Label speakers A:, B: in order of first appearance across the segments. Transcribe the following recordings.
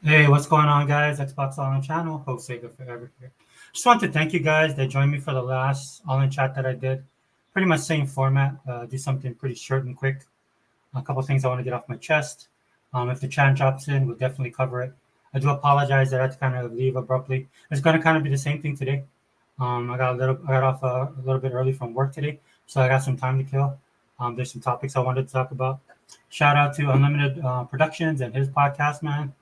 A: Hey, what's going on, guys? Xbox All In channel, host Sega Forever here. Just want to thank you guys that joined me for the last All In chat that I did. Pretty much same format. Do something pretty short and quick. A couple things I want to get off my chest. If the chat drops in, we'll definitely cover it. I do apologize that I had to kind of leave abruptly. It's going to kind of be the same thing today. I got off a little bit early from work today, so I got some time to kill. There's some topics I wanted to talk about. Shout out to Unlimited Productions and his podcast, man.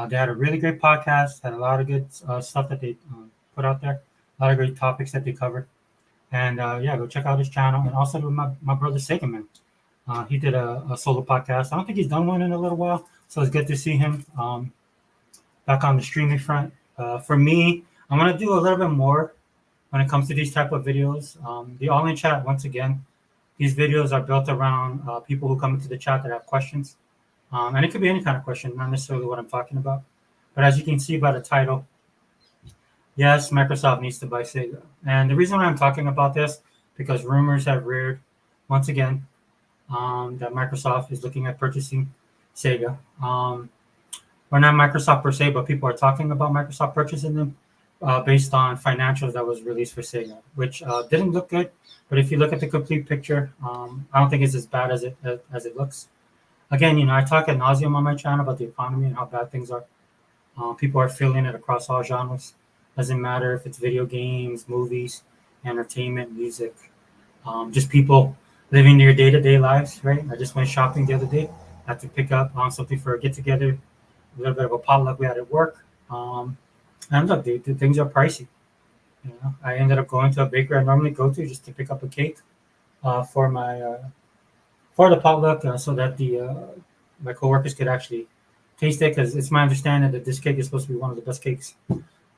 A: They had a really great podcast, had a lot of good stuff that they put out there, a lot of great topics that they covered. And yeah, go check out his channel. And also to my brother Sega, man. He did a solo podcast. I don't think he's done one in a little while, so it's good to see him back on the streaming front. For me, I'm going to do a little bit more when it comes to these type of videos. The all-in chat, once again, these videos are built around people who come into the chat that have questions. And it could be any kind of question, not necessarily what I'm talking about. But as you can see by the title, yes, Microsoft needs to buy Sega. And the reason why I'm talking about this, because rumors have reared once again that Microsoft is looking at purchasing Sega. Or not Microsoft per se, but people are talking about Microsoft purchasing them based on financials that was released for Sega, which didn't look good. But if you look at the complete picture, I don't think it's as bad as it looks. Again, I talk ad nauseum on my channel about the economy and how bad things are. People are feeling it across all genres. Doesn't matter if it's video games, movies, entertainment, music, just people living their day-to-day lives, right? I just went shopping the other day. Had to pick up something for a get-together, a little bit of a potluck we had at work. And look, the things are pricey. I ended up going to a bakery I normally go to just to pick up a cake for the potluck, so that my coworkers could actually taste it. Because it's my understanding that this cake is supposed to be one of the best cakes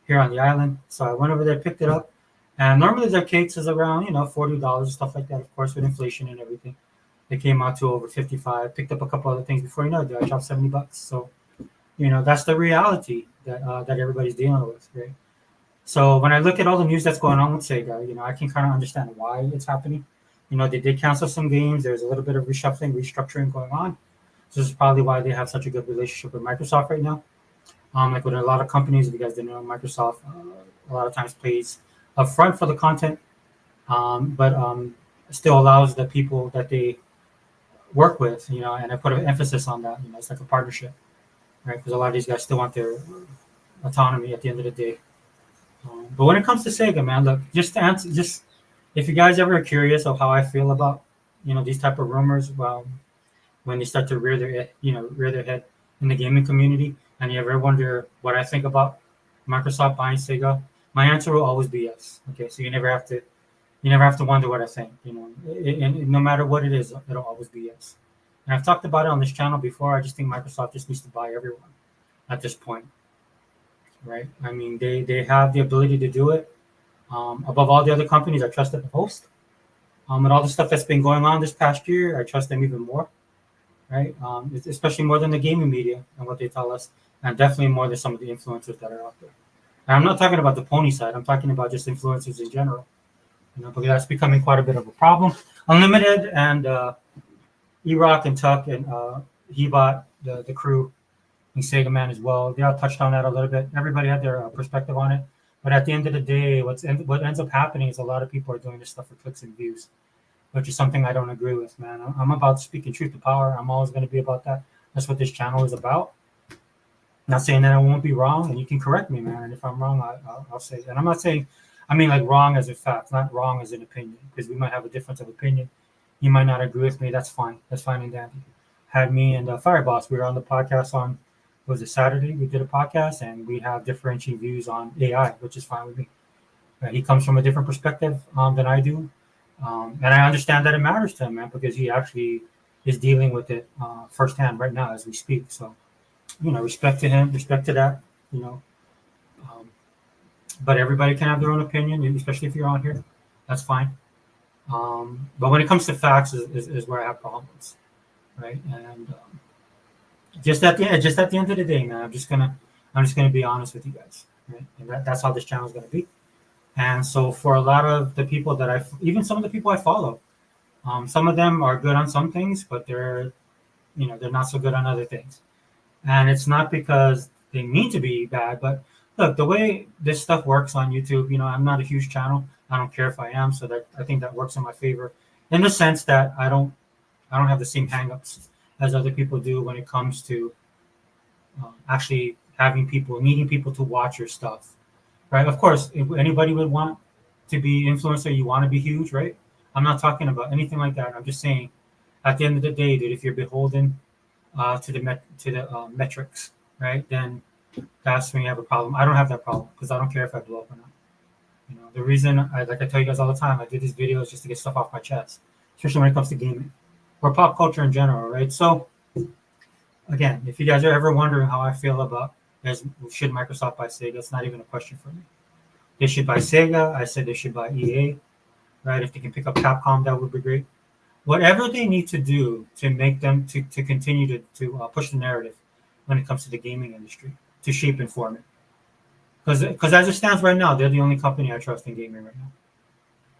A: here on the island. So I went over there, picked it up, and normally their cakes is around $40, stuff like that. Of course, with inflation and everything, it came out to over 55. Picked up a couple other things before it, I dropped $70. So that's the reality that everybody's dealing with, right? So when I look at all the news that's going on with Sega, I can kind of understand why it's happening. They did cancel some games. There's a little bit of reshuffling, restructuring going on. So this is probably why they have such a good relationship with Microsoft right now. Like with a lot of companies, if you guys didn't know, Microsoft a lot of times pays upfront for the content, but still allows the people that they work with, and I put an emphasis on that. It's like a partnership, right? Because a lot of these guys still want their autonomy at the end of the day. But when it comes to Sega, man, look, just to answer, if you guys ever are curious of how I feel about, these type of rumors, well, when they start to rear their head in the gaming community, and you ever wonder what I think about Microsoft buying Sega, my answer will always be yes. Okay, so you never have to wonder what I think. And no matter what it is, it'll always be yes. And I've talked about it on this channel before. I just think Microsoft just needs to buy everyone at this point, right? I mean, they have the ability to do it. Above all the other companies, I trust them the most. With all the stuff that's been going on this past year, I trust them even more, right? Especially more than the gaming media and what they tell us, and definitely more than some of the influencers that are out there. And I'm not talking about the pony side. I'm talking about just influencers in general, because that's becoming quite a bit of a problem. Unlimited and E-Rock and Tuck and Hebot, the crew, and Sega Man as well, they all touched on that a little bit. Everybody had their perspective on it. But at the end of the day, what ends up happening is a lot of people are doing this stuff for clicks and views, which is something I don't agree with, man. I'm about speaking truth to power. I'm always going to be about that. That's what this channel is about. Not saying that I won't be wrong, and you can correct me, man. And if I'm wrong, I'll say it. And I'm not saying, I mean like wrong as a fact, not wrong as an opinion, because we might have a difference of opinion. You might not agree with me. That's fine. That's fine and dandy. Had me and Fireboss, we were on the podcast on, was it Saturday? We did a podcast, and we have differentiating views on AI, which is fine with me. He comes from a different perspective than I do, and I understand that it matters to him, man, because he actually is dealing with it firsthand right now as we speak. So, respect to him, respect to that, but everybody can have their own opinion, especially if you're on here. That's fine. But when it comes to facts, is where I have problems, right? And just at the end of the day, man, I'm just gonna be honest with you guys, right? And that's how this channel is gonna be. And so for a lot of the people that even some of the people I follow, some of them are good on some things, but they're not so good on other things. And it's not because they mean to be bad. But look, the way this stuff works on YouTube, I'm not a huge channel. I don't care if I am, so that I think that works in my favor, in the sense that I don't have the same hangups as other people do when it comes to actually having people needing people to watch your stuff, right? Of course, if anybody would want to be influencer, you want to be huge, right? I'm not talking about anything like that. I'm just saying, at the end of the day, dude, if you're beholden to the metrics, right, then that's when you have a problem. I don't have that problem because I don't care if I blow up or not. The reason I tell you guys all the time, I do these videos just to get stuff off my chest, especially when it comes to gaming or pop culture in general, right? So again, if you guys are ever wondering how I feel about should Microsoft buy Sega, it's not even a question for me. They should buy Sega. I said they should buy EA, right? If they can pick up Capcom, that would be great. Whatever they need to do to make them to continue to push the narrative when it comes to the gaming industry, to shape and form it. Because as it stands right now, they're the only company I trust in gaming right now.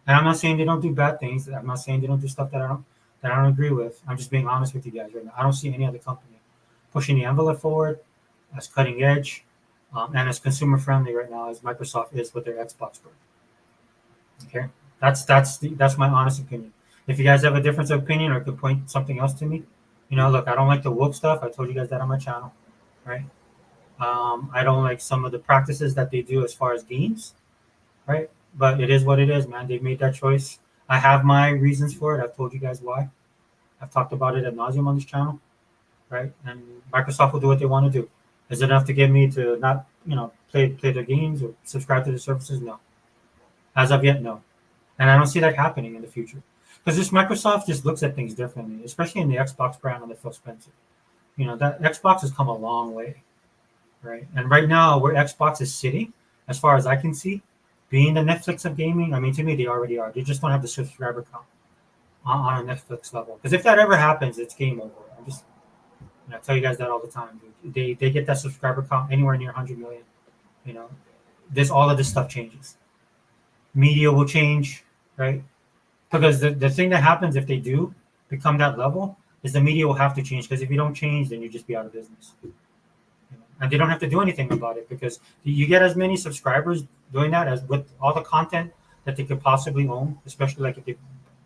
A: And I'm not saying they don't do bad things. I'm not saying they don't do stuff that I don't agree with. I'm just being honest with you guys right now. I don't see any other company pushing the envelope forward as cutting edge and as consumer friendly right now as Microsoft is with their Xbox Pro. Okay, that's my honest opinion. If you guys have a difference of opinion or could point something else to me, look, I don't like the woke stuff. I told you guys that on my channel, right? I don't like some of the practices that they do as far as games, right? But it is what it is, man. They've made that choice. I have my reasons for it. I've told you guys why. I've talked about it ad nauseum on this channel, right? And Microsoft will do what they want to do. Is it enough to get me to not, play their games or subscribe to the services? No. As of yet, no. And I don't see that happening in the future. Because this Microsoft just looks at things differently, especially in the Xbox brand on the Phil Spencer. That Xbox has come a long way, right? And right now, where Xbox is sitting, as far as I can see, being the Netflix of gaming, I mean, to me, they already are. They just don't have the subscriber count on a Netflix level. Because if that ever happens, it's game over. I tell you guys that all the time. Dude. They get that subscriber count anywhere near 100 million. You know, all of this stuff changes. Media will change, right? Because the thing that happens if they do become that level is the media will have to change. Because if you don't change, then you just be out of business. And they don't have to do anything about it because you get as many subscribers doing that as with all the content that they could possibly own, especially like if they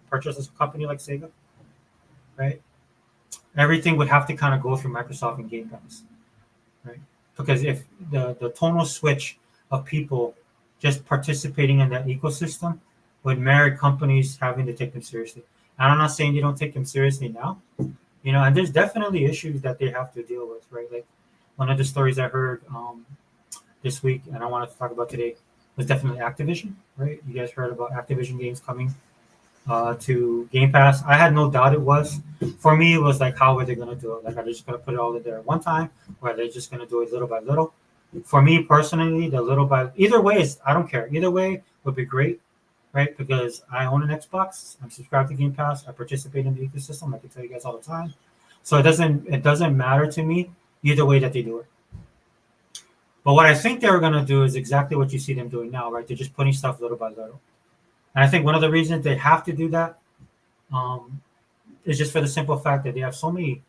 A: purchase a company like Sega, right? Everything would have to kind of go through Microsoft and Game Pass, right? Because if the tonal switch of people just participating in that ecosystem would merit companies having to take them seriously. And I'm not saying they don't take them seriously now, and there's definitely issues that they have to deal with, right? Like one of the stories I heard this week, and I wanted to talk about today, was definitely Activision, right? You guys heard about Activision games coming to Game Pass. I had no doubt it was. For me, it was like, how are they going to do it? Like, are they just going to put it all in there at one time, or are they just going to do it little by little? For me personally, either way is I don't care. Either way would be great, right? Because I own an Xbox, I'm subscribed to Game Pass, I participate in the ecosystem. I can tell you guys all the time, so it doesn't matter to me either way that they do it. But what I think they're going to do is exactly what you see them doing now, right? They're just putting stuff little by little. And I think one of the reasons they have to do that is just for the simple fact that they have so many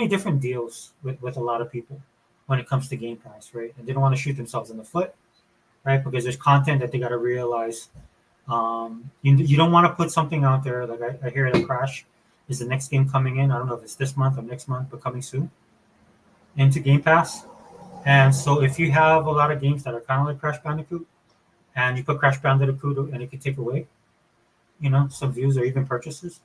A: different deals with a lot of people when it comes to Game Pass, right? And they don't want to shoot themselves in the foot, right? Because there's content that they got to realize. You don't want to put something out there like I hear that Crash is the next game coming in. I don't know if it's this month or next month, but coming soon into Game Pass. And so if you have a lot of games that are kind of like Crash Bandicoot, and you put Crash Bandicoot and it could take away, some views or even purchases.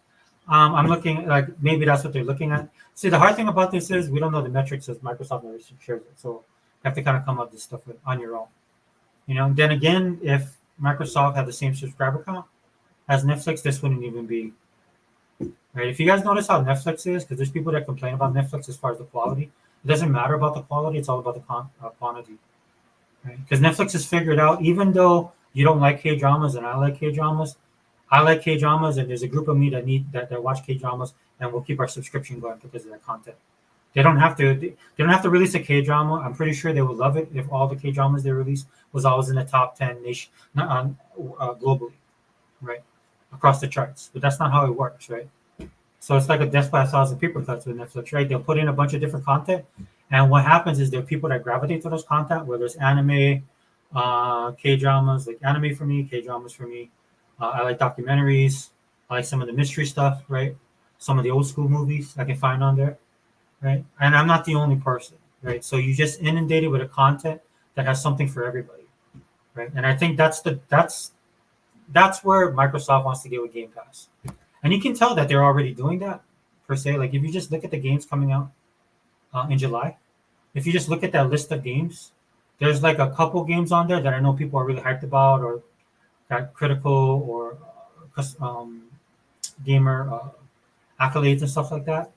A: I'm looking like maybe that's what they're looking at. See, the hard thing about this is we don't know the metrics as Microsoft never shares it, so you have to kind of come up with this stuff on your own. Then again, if Microsoft had the same subscriber count as Netflix, this wouldn't even be right. If you guys notice how Netflix is, because there's people that complain about Netflix as far as the quality, it doesn't matter about the quality; it's all about the quantity. Right? Because Netflix has figured out, even though you don't like K dramas and I like K dramas, and there's a group of me that watch K dramas and will keep our subscription going because of that content. They don't have to release a K drama. I'm pretty sure they would love it if all the K dramas they release was always in the top 10 nation globally, right, across the charts. But that's not how it works, right? So it's like a death by 1,000 paper cuts with Netflix, right? They'll put in a bunch of different content, And what happens is there are people that gravitate to those content, whether it's anime, K dramas, like anime for me, K dramas for me. I like documentaries. I like some of the mystery stuff, right? Some of the old school movies I can find on there, right? And I'm not the only person, right? So you just inundated with a content that has something for everybody, right? And I think that's where Microsoft wants to get with Game Pass, and you can tell that they're already doing that per se. Like if you just look at the games coming out in July, if you just look at that list of games, there's like a couple games on there that I know people are really hyped about or got critical or gamer accolades and stuff like that.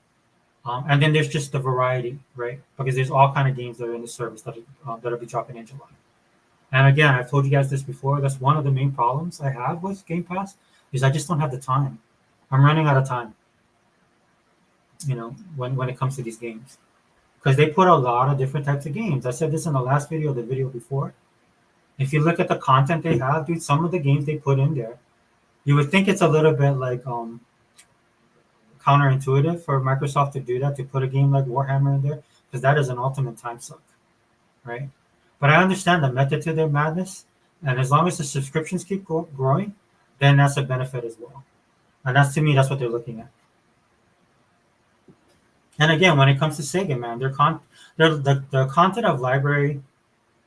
A: And then there's just the variety, right? Because there's all kind of games that are in the service that'll be dropping in July. And again, I've told you guys this before. That's one of the main problems I have with Game Pass is I just don't have the time. I'm running out of time. When it comes to these games, because they put a lot of different types of games. I said this in the last video, the video before. If you look at the content they have, dude, some of the games they put in there, you would think it's a little bit like counterintuitive for Microsoft to do that, to put a game like Warhammer in there, because that is an ultimate time suck, right? But I understand the method to their madness, and as long as the subscriptions keep growing, then that's a benefit as well. And that's, to me, that's what they're looking at. And again, when it comes to Sega, man, the content of library,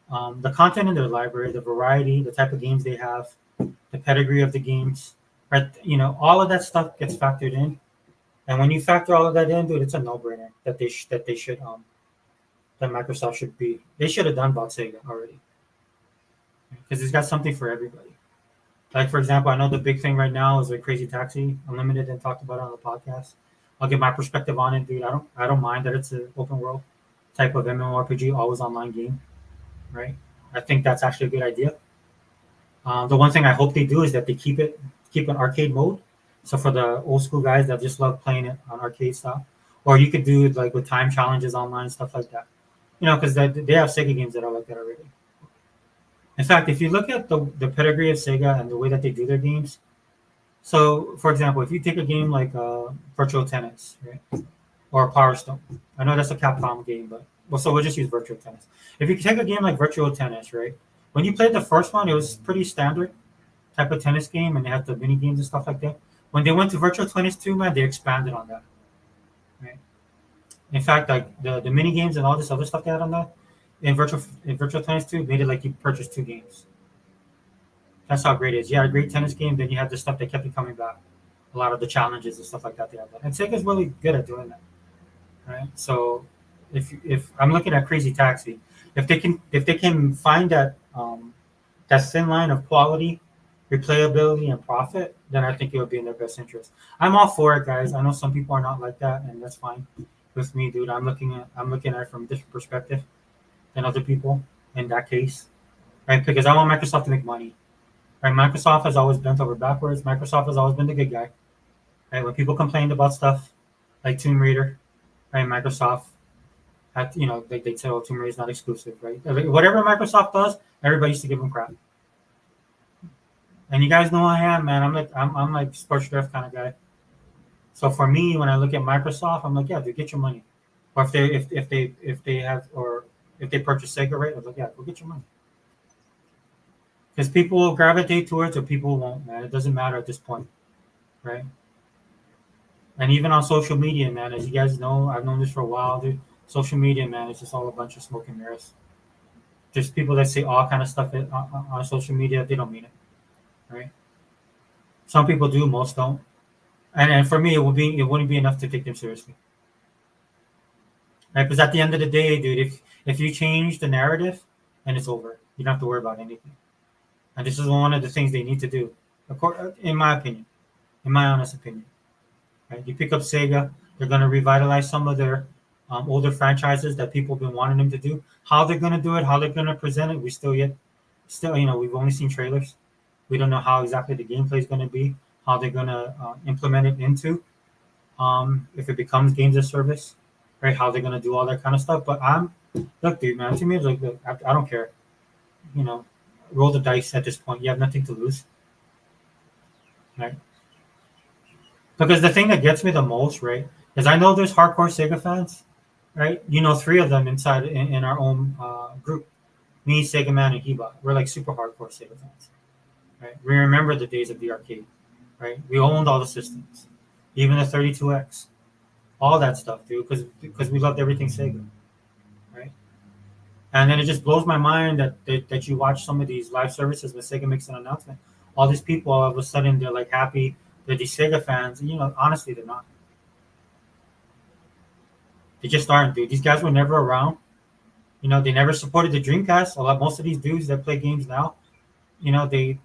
A: the content in their library, the variety, the type of games they have, the pedigree of the games, right? All of that stuff gets factored in. And when you factor all of that in, dude, it's a no-brainer that that Microsoft they should have done about Sega already, because it's got something for everybody. Like for example, I know the big thing right now is like Crazy Taxi Unlimited, and talked about it on the podcast. I'll give my perspective on it, dude. I don't mind that it's an open world type of MMORPG, always online game, right? I think that's actually a good idea. The one thing I hope they do is that they keep an arcade mode. So for the old school guys that just love playing it on arcade style, or you could do it like with time challenges online, stuff like that. Because they have Sega games that are like that already. In fact, if you look at the pedigree of Sega and the way that they do their games, so for example, if you take a game like Virtual Tennis, right, or Power Stone, I know that's a Capcom game, but so we'll just use Virtual Tennis. If you take a game like Virtual Tennis, right, when you played the first one, it was pretty standard type of tennis game, and they had the mini games and stuff like that. When they went to Virtual Tennis 2, man, they expanded on that. Right. In fact, like the mini games and all this other stuff they had on that in Virtual Tennis 2 made it like you purchased two games. That's how great it is. You had a great tennis game, then you had the stuff that kept you coming back. A lot of the challenges and stuff like that they have that. And Sega's really good at doing that. Right. So if I'm looking at Crazy Taxi, if they can find that thin line of quality, replayability, and profit, then I think it would be in their best interest. I'm all for it, guys. I know some people are not like that, and that's fine with me, dude. I'm looking at it from a different perspective than other people in that case, right? Because I want Microsoft to make money. Right? Microsoft has always bent over backwards. Microsoft has always been the good guy. Right? When people complained about stuff like Tomb Raider, right? Microsoft had, they say, "Oh, Tomb Raider is not exclusive," right? Whatever Microsoft does, everybody used to give them crap. And you guys know I am, man. I'm like scorched earth kind of guy. So for me, when I look at Microsoft, I'm like, yeah, dude, get your money. Or if they purchase Sega, right? I'm like, yeah, go get your money. Because people will gravitate towards or people won't, man. It doesn't matter at this point, right? And even on social media, man, as you guys know, I've known this for a while, dude. Social media, man, it's just all a bunch of smoke and mirrors. There's people that say all kind of stuff on social media. They don't mean it, right? Some people do, most don't. And for me, it wouldn't be enough to take them seriously, right? Because at the end of the day, dude, if you change the narrative, and it's over, you don't have to worry about anything. And this is one of the things they need to do, in my opinion, in my honest opinion. Right? You pick up Sega, they're going to revitalize some of their older franchises that people have been wanting them to do. How they're going to do it, how they're going to present it, we've only seen trailers. We don't know how exactly the gameplay is going to be, how they're going to implement it into, if it becomes games as service, right? How they're going to do all that kind of stuff. But look, dude, man, to me, it's like, look, I don't care. Roll the dice at this point. You have nothing to lose, right? Because the thing that gets me the most, right, is I know there's hardcore Sega fans, right? You know, three of them inside in our own group. Me, Sega Man, and Heba. We're like super hardcore Sega fans, right? We remember the days of the arcade, right? We owned all the systems, even the 32X, all that stuff, dude, because we loved everything Sega, right? And then it just blows my mind that you watch some of these live services when Sega makes an announcement. All these people, all of a sudden, they're like happy. They're these Sega fans. And, honestly, they're not. They just aren't, dude. These guys were never around. They never supported the Dreamcast. Most of these dudes that play games now, they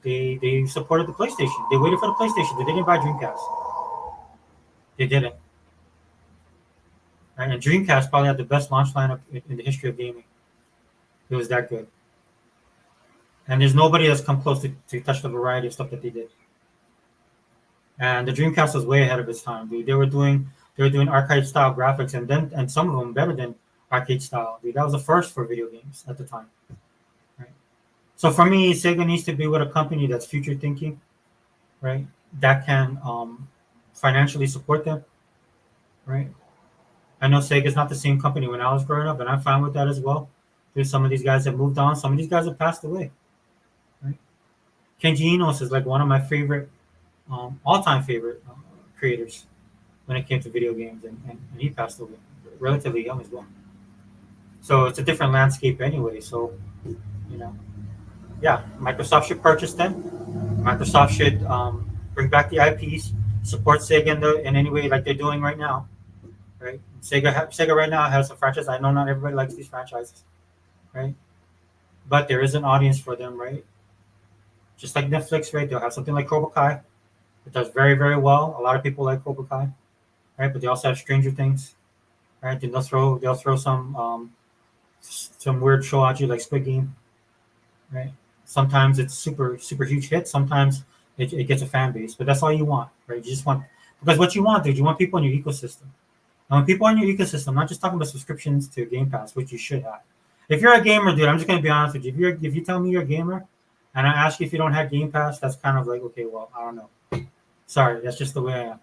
A: supported the PlayStation. They waited for the PlayStation. They didn't buy Dreamcast. They didn't. Right? And Dreamcast probably had the best launch lineup in the history of gaming. It was that good. And there's nobody that's come close to touch the variety of stuff that they did. And the Dreamcast was way ahead of its time, dude. They were doing arcade style graphics, and some of them better than arcade style, dude. That was a first for video games at the time. Right? So for me, Sega needs to be with a company that's future thinking, right? That can financially support them, right? I know Sega's not the same company when I was growing up, and I'm fine with that as well. There's some of these guys have moved on. Some of these guys have passed away. Right? Kenji Enos is like one of my favorite, all-time favorite creators when it came to video games, and he passed away relatively young as well. So it's a different landscape anyway. So, you know, yeah, Microsoft should purchase them. Microsoft should bring back the IPs, support Sega in any way like they're doing right now. Right? Sega right now has a franchise. I know not everybody likes these franchises, right? But there is an audience for them, right? Just like Netflix, right? They'll have something like Cobra Kai. It does very, very well. A lot of people like Cobra Kai, right? But they also have Stranger Things, right? Then they'll throw some weird show at you like Squid Game, right? Sometimes it's super super huge hit. Sometimes it gets a fan base, but that's all you want, right? You just want because what you want, dude, you want people in your ecosystem. And when people are in your ecosystem, I'm not just talking about subscriptions to Game Pass, which you should have. If you're a gamer, dude, I'm just gonna be honest with you. If you tell me you're a gamer, and I ask you if you don't have Game Pass, that's kind of like okay, well, I don't know. Sorry, that's just the way I am.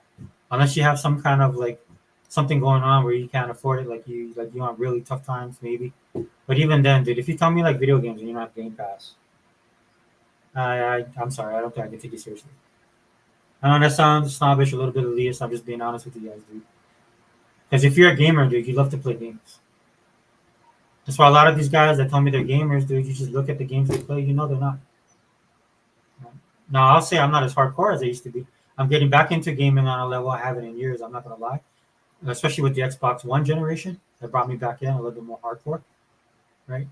A: Unless you have some kind of like something going on where you can't afford it, like you want really tough times, maybe. But even then, dude, if you tell me like video games and you don't have Game Pass, I'm sorry, I don't think I can take you seriously. I know that sounds snobbish, a little bit elitist. I'm just being honest with you guys, dude. Because if you're a gamer, dude, you love to play games. That's why a lot of these guys that tell me they're gamers, dude, you just look at the games they play, you know they're not. Now, I'll say I'm not as hardcore as I used to be. I'm getting back into gaming on a level I haven't in years. I'm not gonna lie, especially with the Xbox One generation, that brought me back in a little bit more hardcore, right?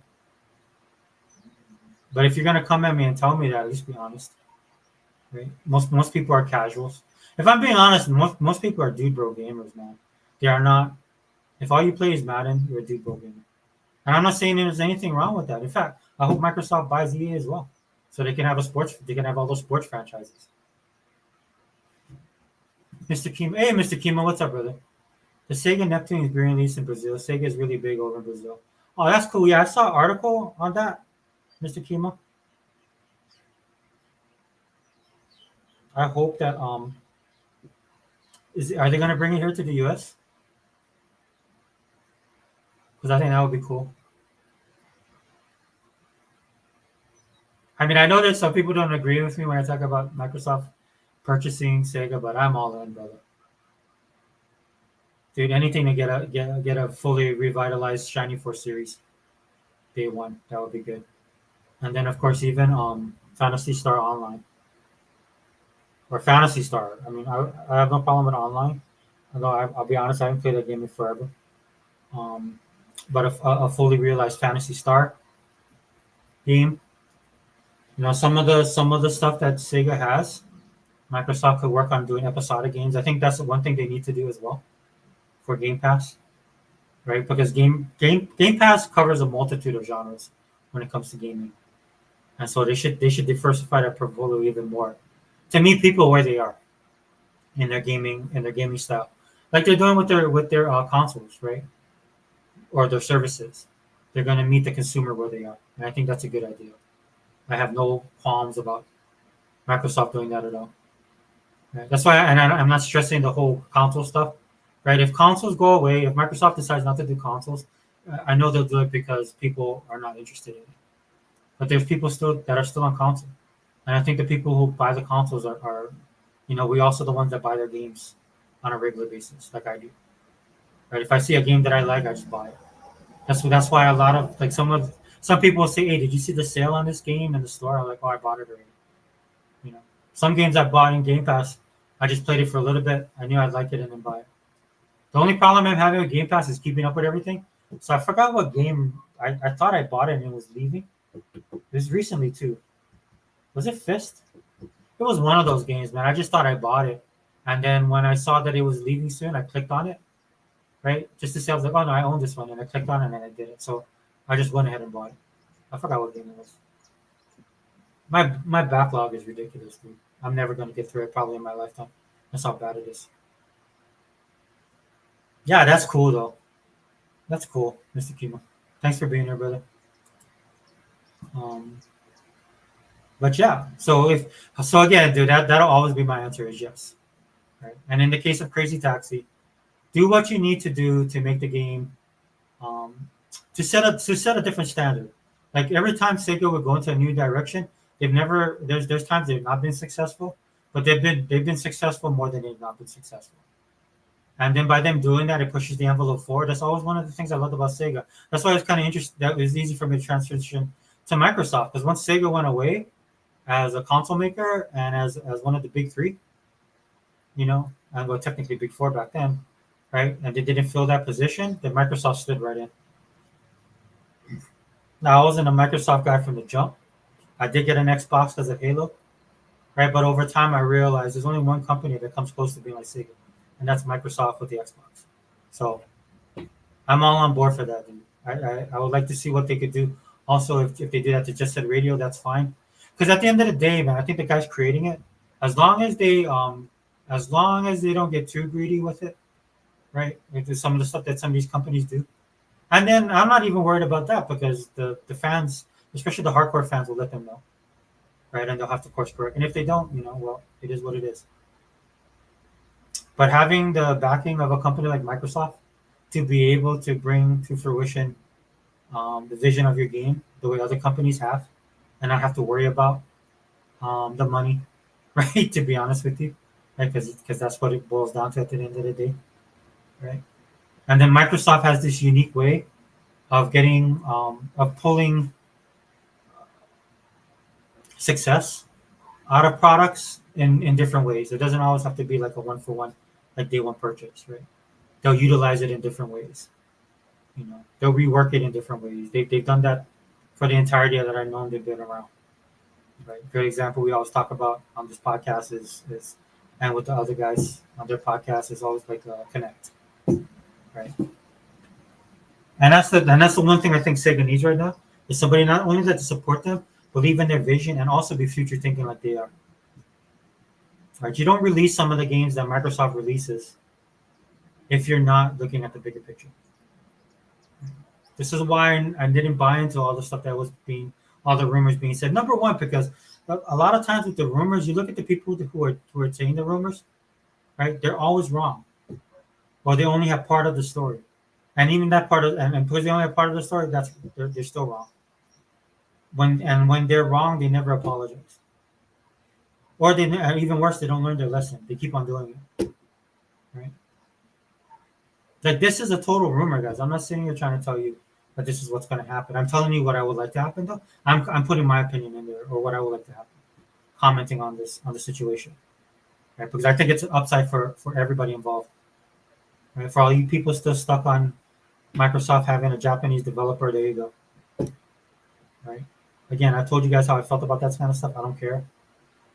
A: But if you're gonna come at me and tell me that, at least be honest, right? Most people are casuals. If I'm being honest, most people are dude bro gamers, man. They are not. If all you play is Madden, you're a dude bro gamer. And I'm not saying there's anything wrong with that. In fact, I hope Microsoft buys EA as well, so they can have they can have all those sports franchises. Mr. Kima, hey, Mr. Kima, what's up, brother? The Sega Neptune is being released in Brazil. Sega is really big over in Brazil. Oh, that's cool. Yeah, I saw an article on that, Mr. Kima. I hope that are they gonna bring it here to the US? Because I think that would be cool. I mean, I know that some people don't agree with me when I talk about Microsoft purchasing Sega, but I'm all in, brother. Dude, anything to get a fully revitalized Shiny Force series day one, that would be good. And then of course even Fantasy Star Online or Fantasy Star. I mean, I have no problem with online. Although I'll be honest, I haven't played that game in forever. Um, but a fully realized Fantasy Star game. Some of the stuff that Sega has, Microsoft could work on doing episodic games. I think that's one thing they need to do as well for Game Pass, right? Because Game Pass covers a multitude of genres when it comes to gaming, and so they should diversify their portfolio even more to meet people where they are in their gaming style, like they're doing with their consoles, right, or their services. They're going to meet the consumer where they are, and I think that's a good idea. I have no qualms about Microsoft doing that at all. Right? That's why, and I'm not stressing the whole console stuff right? If consoles go away, if Microsoft decides not to do consoles, I know they'll do it because people are not interested in it. But there's people still that are still on console, and I think the people who buy the consoles are we also the ones that buy their games on a regular basis, like I do. Right? If I see a game that I like, I just buy it. That's why a lot of like some people will say, "Hey, did you see the sale on this game in the store?" I'm like, "Oh, I bought it already." You know, some games I bought in Game Pass, I just played it for a little bit. I knew I'd like it and then buy it. The only problem I'm having with Game Pass is keeping up with everything. So I forgot what game I thought I bought it and it was leaving. It was recently too. Was it Fist? It was one of those games, man. I just thought I bought it. And then when I saw that it was leaving soon, I clicked on it, right? Just to say, I was like, oh no, I own this one. And I clicked on it and then I did it. So I just went ahead and bought it. I forgot what game it was. My backlog is ridiculous, dude. I'm never going to get through it probably in my lifetime. That's how bad it is. Yeah, that's cool, though. That's cool, Mr. Kima. Thanks for being here, brother. Um, but yeah, so again, dude, that'll always be my answer is yes. Right? And in the case of Crazy Taxi, do what you need to do to make the game um, to set a different standard. Like every time Sega would go into a new direction, they've never there's times they've not been successful, but they've been successful more than they've not been successful. And then by them doing that, it pushes the envelope forward. That's always one of the things I loved about Sega. That's why it's kind of interesting. That it was easy for me to transition to Microsoft because once Sega went away as a console maker and as one of the big three, and well, technically big four back then, right? And they didn't fill that position, then Microsoft stood right in. Now I wasn't a Microsoft guy from the jump. I did get an Xbox because of Halo, right? But over time, I realized there's only one company that comes close to being like Sega, and that's Microsoft with the Xbox. So I'm all on board for that. Dude. I would like to see what they could do. Also, if they do that to Just Set Radio, that's fine. Because at the end of the day, man, I think the guys creating it, as long as they don't get too greedy with it, right? Like there's some of the stuff that some of these companies do. And then I'm not even worried about that because the fans, especially the hardcore fans, will let them know, right? And they'll have to course correct. And if they don't, well, it is what it is. But having the backing of a company like Microsoft to be able to bring to fruition the vision of your game the way other companies have, and not have to worry about the money, right? To be honest with you, right? Because that's what it boils down to at the end of the day, right? And then Microsoft has this unique way of getting of pulling success out of products in different ways. It doesn't always have to be like a one for one, like day one purchase, right? They'll utilize it in different ways. They'll rework it in different ways. They've done that for the entirety that I've known they've been around. Right. Great example we always talk about on this podcast is and with the other guys on their podcast is always like connect. Right. And that's the one thing I think Sega needs right now is somebody not only that to support them, believe in their vision, and also be future thinking like they are. Right? You don't release some of the games that Microsoft releases if you're not looking at the bigger picture. This is why I didn't buy into all the stuff that was all the rumors being said. Number one, because a lot of times with the rumors, you look at the people who are saying the rumors, right? They're always wrong, or they only have part of the story. And even that part of and because they only have part of the story, they're still wrong. When they're wrong, they never apologize, or even worse, they don't learn their lesson. They keep on doing it, right? Like this is a total rumor, guys. I'm not sitting here trying to tell you that this is what's going to happen. I'm telling you what I would like to happen, though. I'm putting my opinion in there or what I would like to happen, commenting on the situation, right? Because I think it's an upside for everybody involved. Right? For all you people still stuck on Microsoft having a Japanese developer, there you go. Right? Again, I told you guys how I felt about that kind of stuff. I don't care,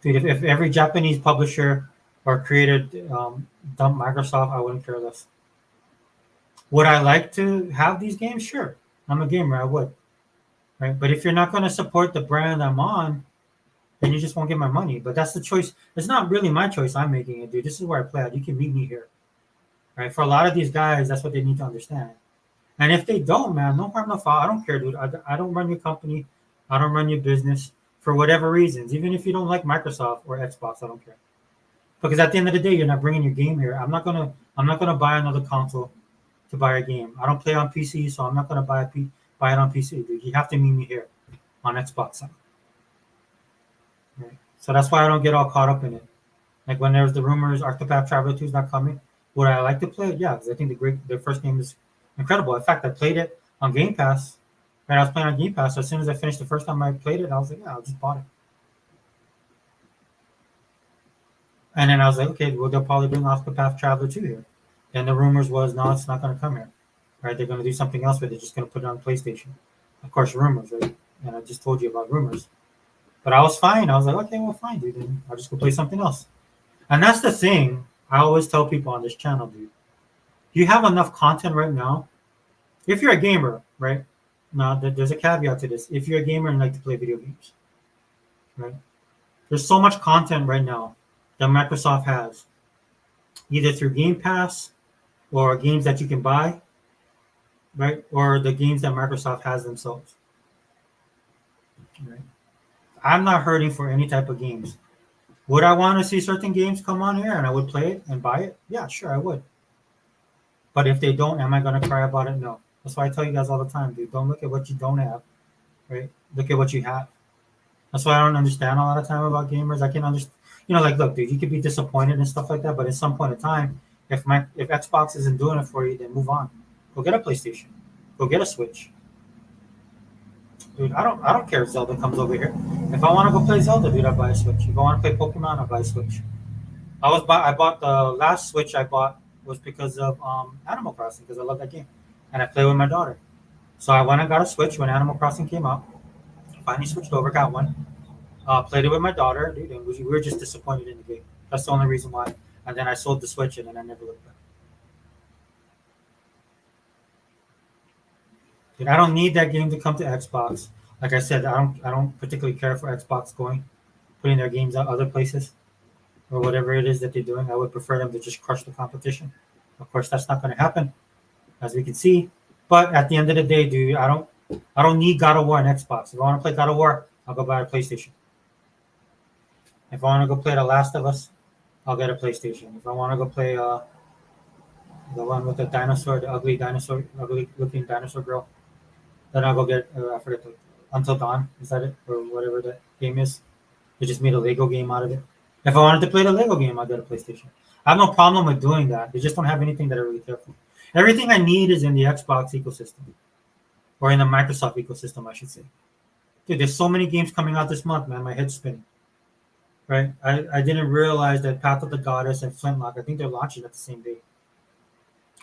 A: dude. If every Japanese publisher or creator dumped Microsoft, I wouldn't care less. Would I like to have these games? Sure. I'm a gamer. I would. Right. But if you're not going to support the brand I'm on, then you just won't get my money. But that's the choice. It's not really my choice. I'm making it, dude. This is where I play at. You can meet me here. Right. For a lot of these guys, that's what they need to understand. And if they don't, man, no harm, no foul. I don't care, dude. I don't run your company. I don't run your business for whatever reasons. Even if you don't like Microsoft or Xbox, I don't care. Because at the end of the day, you're not bringing your game here. I'm not gonna buy another console to buy a game. I don't play on PC, so I'm not gonna buy it on PC. Dude. You have to meet me here on Xbox side. Right? So that's why I don't get all caught up in it. Like when there's the rumors Octopath Traveler 2 is not coming, would I like to play it? Yeah, because I think the first game is incredible. In fact, I played it on Game Pass. Right, I was playing on Game Pass. So as soon as I finished the first time I played it, I was like, yeah, I just bought it. And then I was like, okay, well, they'll probably bring Octopath Traveler 2 here. And the rumors was, no, it's not going to come here. Right, they're going to do something else with it. They're just going to put it on PlayStation. Of course, rumors, right? And I just told you about rumors. But I was fine. I was like, okay, well, fine, dude. Then I'll just go play something else. And that's the thing I always tell people on this channel, dude. You have enough content right now. If you're a gamer, right? Now, there's a caveat to this. If you're a gamer and like to play video games, right? There's so much content right now that Microsoft has, either through Game Pass or games that you can buy, right? Or the games that Microsoft has themselves. Right? I'm not hurting for any type of games. Would I want to see certain games come on here and I would play it and buy it? Yeah, sure, I would. But if they don't, am I going to cry about it? No. That's why I tell you guys all the time, dude. Don't look at what you don't have, right? Look at what you have. That's why I don't understand a lot of time about gamers. I can understand, like, look, dude, you could be disappointed and stuff like that, but at some point in time, if Xbox isn't doing it for you, then move on. Go get a PlayStation. Go get a Switch. Dude, I don't care if Zelda comes over here. If I want to go play Zelda, dude, I buy a Switch. If I want to play Pokemon, I buy a Switch. I bought the last Switch I bought was because of Animal Crossing because I love that game, and I play with my daughter. So I went and got a Switch when Animal Crossing came out. Finally switched over, got one. Played it with my daughter, dude, and we were just disappointed in the game. That's the only reason why. And then I sold the Switch, and then I never looked back. Dude, I don't need that game to come to Xbox. Like I said, I don't particularly care for Xbox putting their games out other places or whatever it is that they're doing. I would prefer them to just crush the competition. Of course, that's not going to happen, as we can see. But at the end of the day, dude, I don't need God of War on Xbox. If I want to play God of War, I'll go buy a PlayStation. If I want to go play The Last of Us, I'll get a PlayStation. If I want to go play the one with the dinosaur, the ugly looking dinosaur girl, then I'll go get I forget Until Dawn. Is that it or whatever that game is? They just made a Lego game out of it. If I wanted to play the Lego game, I'll get a PlayStation. I have no problem with doing that. They just don't have anything that I really care for. Everything I need is in the Xbox ecosystem. Or in the Microsoft ecosystem, I should say. Dude, there's so many games coming out this month, man. My head's spinning. Right? I didn't realize that Path of the Goddess and Flintlock, I think they're launching at the same day.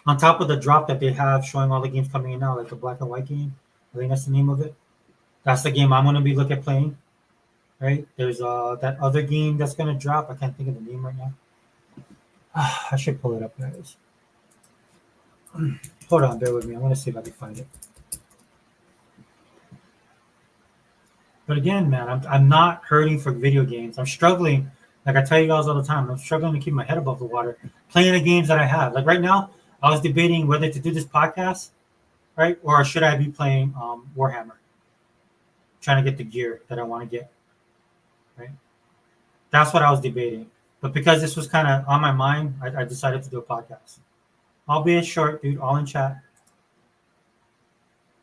A: On top of the drop that they have showing all the games coming in now, like the black and white game. I think that's the name of it. That's the game I'm going to be looking at playing. Right? There's that other game that's going to drop. I can't think of the name right now. I should pull it up, guys. Hold on, bear with me. I'm going to see if I can find it. But again, man, I'm not hurting for video games. I'm struggling. Like I tell you guys all the time, I'm struggling to keep my head above the water, playing the games that I have. Like right now, I was debating whether to do this podcast, right, or should I be playing Warhammer, trying to get the gear that I want to get, right? That's what I was debating. But because this was kind of on my mind, I decided to do a podcast. Albeit short, dude, all in chat.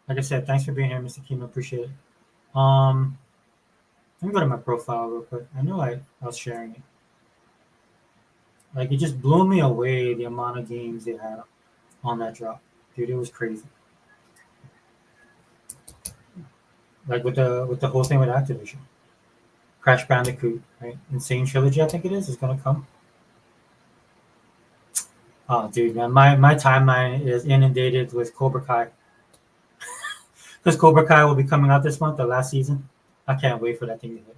A: Like I said, thanks for being here, Mr. Kim. Appreciate it. Let me go to my profile real quick. I know I was sharing it. Like it just blew me away the amount of games they had on that drop. Dude, it was crazy. Like with the whole thing with Activision. Crash Bandicoot, right? Insane Trilogy, I think it is gonna come. Oh dude, man, my timeline is inundated with Cobra Kai. Because Cobra Kai will be coming out this month, the last season. I can't wait for that thing to hit.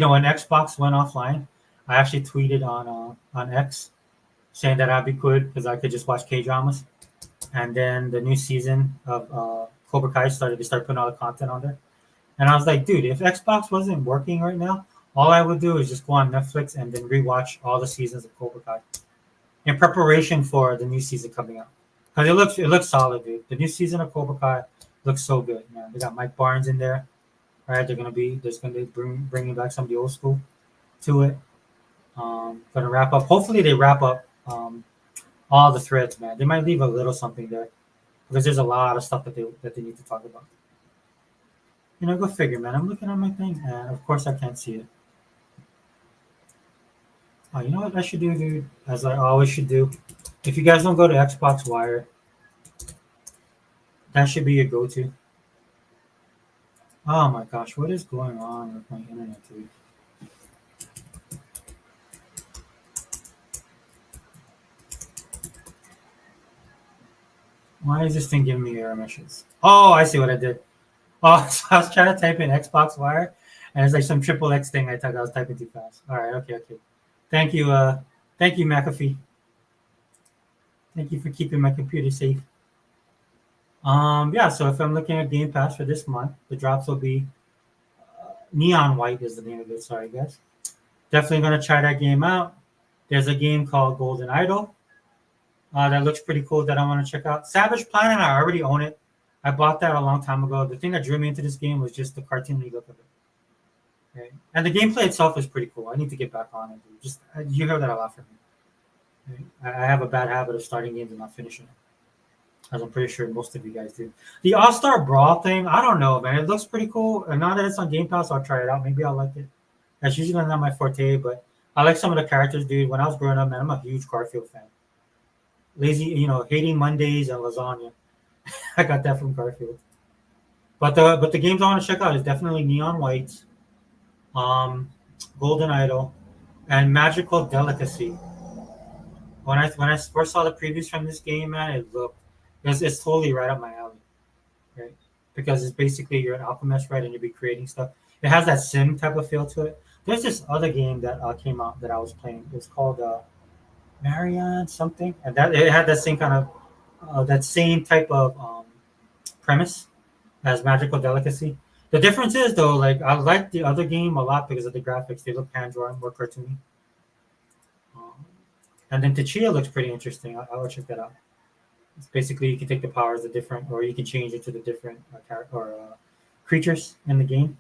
A: When Xbox went offline, I actually tweeted on X saying that I'd be good because I could just watch K dramas. And then the new season of Cobra Kai started. They started putting all the content on there, and I was like, dude, if Xbox wasn't working right now, all I would do is just go on Netflix and then rewatch all the seasons of Cobra Kai in preparation for the new season coming out. Because it looks solid, dude. The new season of Cobra Kai looks so good, man. They got Mike Barnes in there, right? They're gonna be bringing back some of the old school. to it. Gonna wrap up. Hopefully, they wrap up all the threads, man. They might leave a little something there because there's a lot of stuff that they need to talk about. Go figure, man. I'm looking at my thing, and of course, I can't see it. Oh, you know what I should do, dude? As I always should do. If you guys don't go to Xbox Wire, that should be your go-to. Oh my gosh, what is going on with my internet, dude? Why is this thing giving me error messages? Oh, I see what I did. Oh, so I was trying to type in Xbox Wire, and it's like some triple X thing I took. I was typing too fast. All right, okay, okay. Thank you, thank you, McAfee. Thank you for keeping my computer safe. Yeah. So if I'm looking at Game Pass for this month, the drops will be Neon White is the name of it. Sorry, guys. Definitely gonna try that game out. There's a game called Golden Idol. That looks pretty cool that I want to check out. Savage Planet, I already own it. I bought that a long time ago. The thing that drew me into this game was just the cartoony look of it. Right? And the gameplay itself is pretty cool. I need to get back on it. Just you hear that a lot from me. Right? I have a bad habit of starting games and not finishing it, as I'm pretty sure most of you guys do. The All Star Brawl thing, I don't know, man. It looks pretty cool. And now that it's on Game Pass, I'll try it out. Maybe I'll like it. That's usually not my forte, but I like some of the characters, dude. When I was growing up, man, I'm a huge Garfield fan. Lazy, hating Mondays and lasagna. I got that from Garfield. But the games I want to check out is definitely Neon White, um, Golden Idol, and Magical Delicacy. When I first saw the previews from this game, man, it's totally right up my alley, right? Because it's basically you're an alchemist, right, and you'll be creating stuff. It has that sim type of feel to it. There's this other game that came out that I was playing. It was called Marion something, and that it had that same kind of that same type of premise as Magical Delicacy. The difference is though, like I like the other game a lot because of the graphics. They look hand drawn, more cartoony. Um, and then Tachia looks pretty interesting. I would check that out. It's basically you can take the powers of different, or you can change it to the different creatures in the game.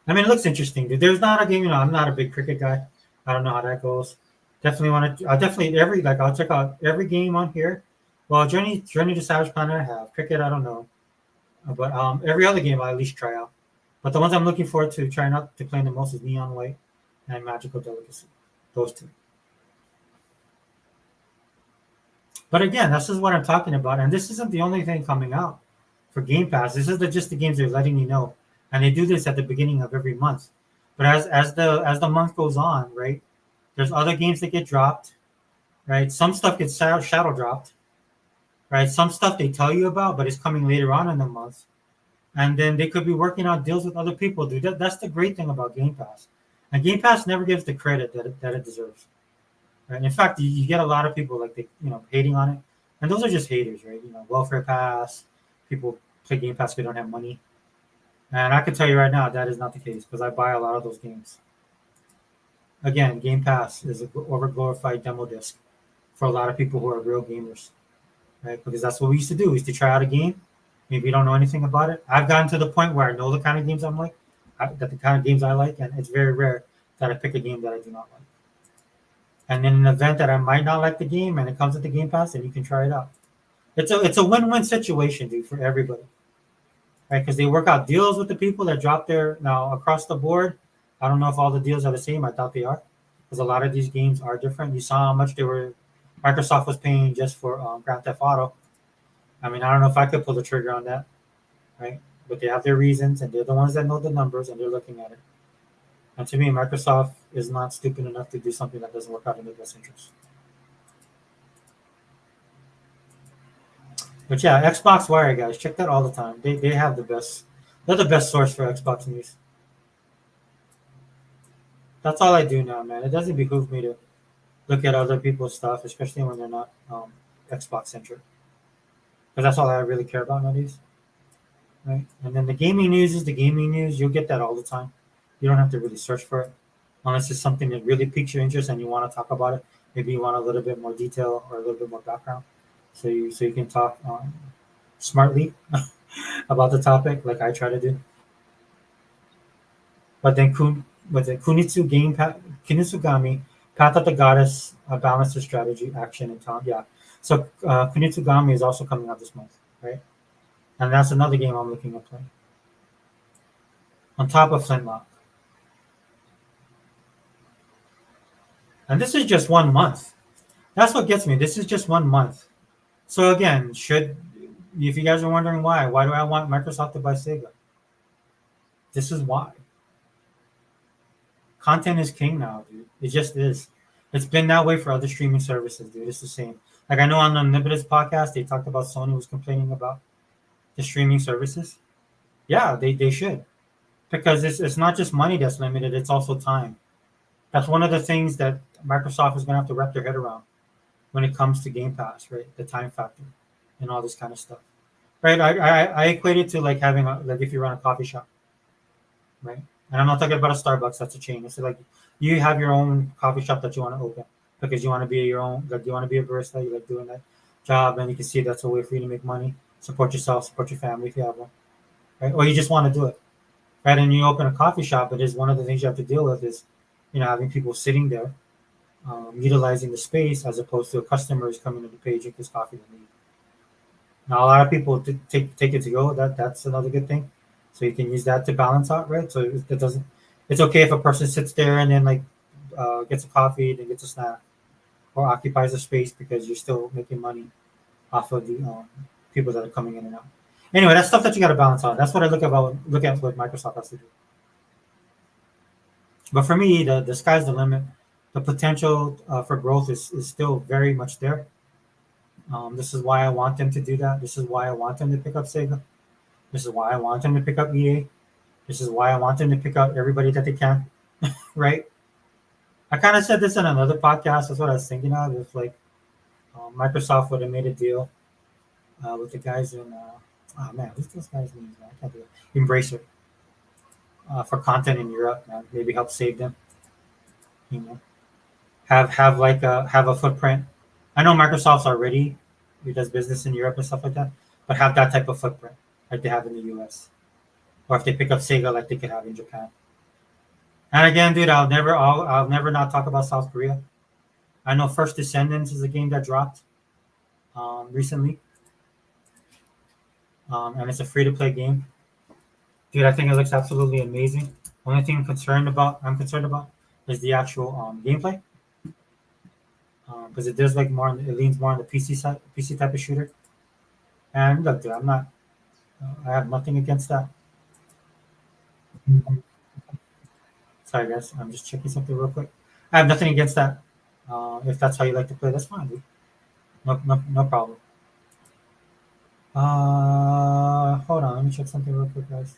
A: I mean, it looks interesting, dude. There's not a game. I'm not a big cricket guy. I don't know how that goes. Definitely want to. I definitely I'll check out every game on here. Well, Journey to Savage Planet I have. Cricket I don't know, but every other game I'll at least try out. But the ones I'm looking forward to trying out to playing the most is Neon White and Magical Delicacy. Those two. But again, this is what I'm talking about, and this isn't the only thing coming out for Game Pass. This is just the games they're letting you know, and they do this at the beginning of every month. But as the month goes on, right? There's other games that get dropped, right? Some stuff gets shadow dropped, right? Some stuff they tell you about, but it's coming later on in the month, and then they could be working out deals with other people, dude. That's the great thing about Game Pass, and Game Pass never gives the credit that it deserves. Right? In fact, you get a lot of people like hating on it, and those are just haters, right? Welfare pass. People play Game Pass because they don't have money, and I can tell you right now that is not the case because I buy a lot of those games. Again, Game Pass is an overglorified demo disc for a lot of people who are real gamers, right? Because that's what we used to do. We used to try out a game. Maybe you don't know anything about it. I've gotten to the point where I know the kind of games I'm like, that the kind of games I like, and it's very rare that I pick a game that I do not like. And in an event that I might not like the game and it comes with the Game Pass, then you can try it out. It's a win-win situation, dude, for everybody, right? Because they work out deals with the people that drop their now across the board. I don't know if all the deals are the same. I thought they are, because a lot of these games are different. You saw how much Microsoft was paying just for Grand Theft Auto. I mean, I don't know if I could pull the trigger on that, right? But they have their reasons, and they're the ones that know the numbers, and they're looking at it. And to me, Microsoft is not stupid enough to do something that doesn't work out in their best interest. But yeah, Xbox Wire guys, check that all the time. They have the best. They're the best source for Xbox news. That's all I do now, man. It doesn't behoove me to look at other people's stuff, especially when they're not Xbox centric, because that's all I really care about nowadays, right? And then the gaming news is the gaming news. You'll get that all the time. You don't have to really search for it, unless it's something that really piques your interest and you want to talk about it. Maybe you want a little bit more detail or a little bit more background, so you can talk smartly about the topic, like I try to do. But then what's it? Kunitsugami, Path of the Goddess, Balance of Strategy, Action, and Time. Yeah. So Kunitsugami is also coming out this month, right? And that's another game I'm looking at playing. On top of Flintlock. And this is just 1 month. That's what gets me. This is just 1 month. So again, if you guys are wondering why do I want Microsoft to buy Sega? This is why. Content is king now, dude. It just is. It's been that way for other streaming services, dude. It's the same. Like I know on the Omnibitus podcast, they talked about Sony was complaining about the streaming services. Yeah, they should. Because it's not just money that's limited, it's also time. That's one of the things that Microsoft is gonna have to wrap their head around when it comes to Game Pass, right? The time factor and all this kind of stuff. Right. I equate it to like having like if you run a coffee shop, right? And I'm not talking about a Starbucks, that's a chain. It's like you have your own coffee shop that you want to open because you want to be your own, like you want to be a barista, you like doing that job, and you can see that's a way for you to make money, support yourself, support your family if you have one, right? Or you just want to do it, right? And you open a coffee shop, but is one of the things you have to deal with is, having people sitting there, utilizing the space as opposed to a customer who's coming to pay, drink his coffee, and leave. Now a lot of people take it to go. That's another good thing. So you can use that to balance out, right? So it doesn't. It's okay if a person sits there and then like gets a coffee, then gets a snack, or occupies a space because you're still making money off of the people that are coming in and out. Anyway, that's stuff that you got to balance out. That's what I look at what Microsoft has to do. But for me, the sky's the limit. The potential for growth is still very much there. This is why I want them to do that. This is why I want them to pick up Sega. This is why I want them to pick up EA. This is why I want them to pick up everybody that they can, right? I kind of said this in another podcast. That's what I was thinking of. If like Microsoft would have made a deal with the guys in, oh man, what's those guys' names? Man? I can't do it. Embracer for content in Europe, man. Maybe help save them. You know, have a footprint. I know Microsoft's already it does business in Europe and stuff like that, but have that type of footprint like they have in the US. Or if they pick up Sega like they could have in Japan. And again, dude, I'll never not talk about South Korea. I know First Descendants is a game that dropped recently. And it's a free to play game. Dude, I think it looks absolutely amazing. Only thing I'm concerned about is the actual gameplay. Because it does like it leans more on the PC side, PC type of shooter. And look, dude, I have nothing against that. Sorry, guys, I'm just checking something real quick. I have nothing against that. If that's how you like to play, that's fine, dude. No problem. Hold on, let me check something real quick, guys.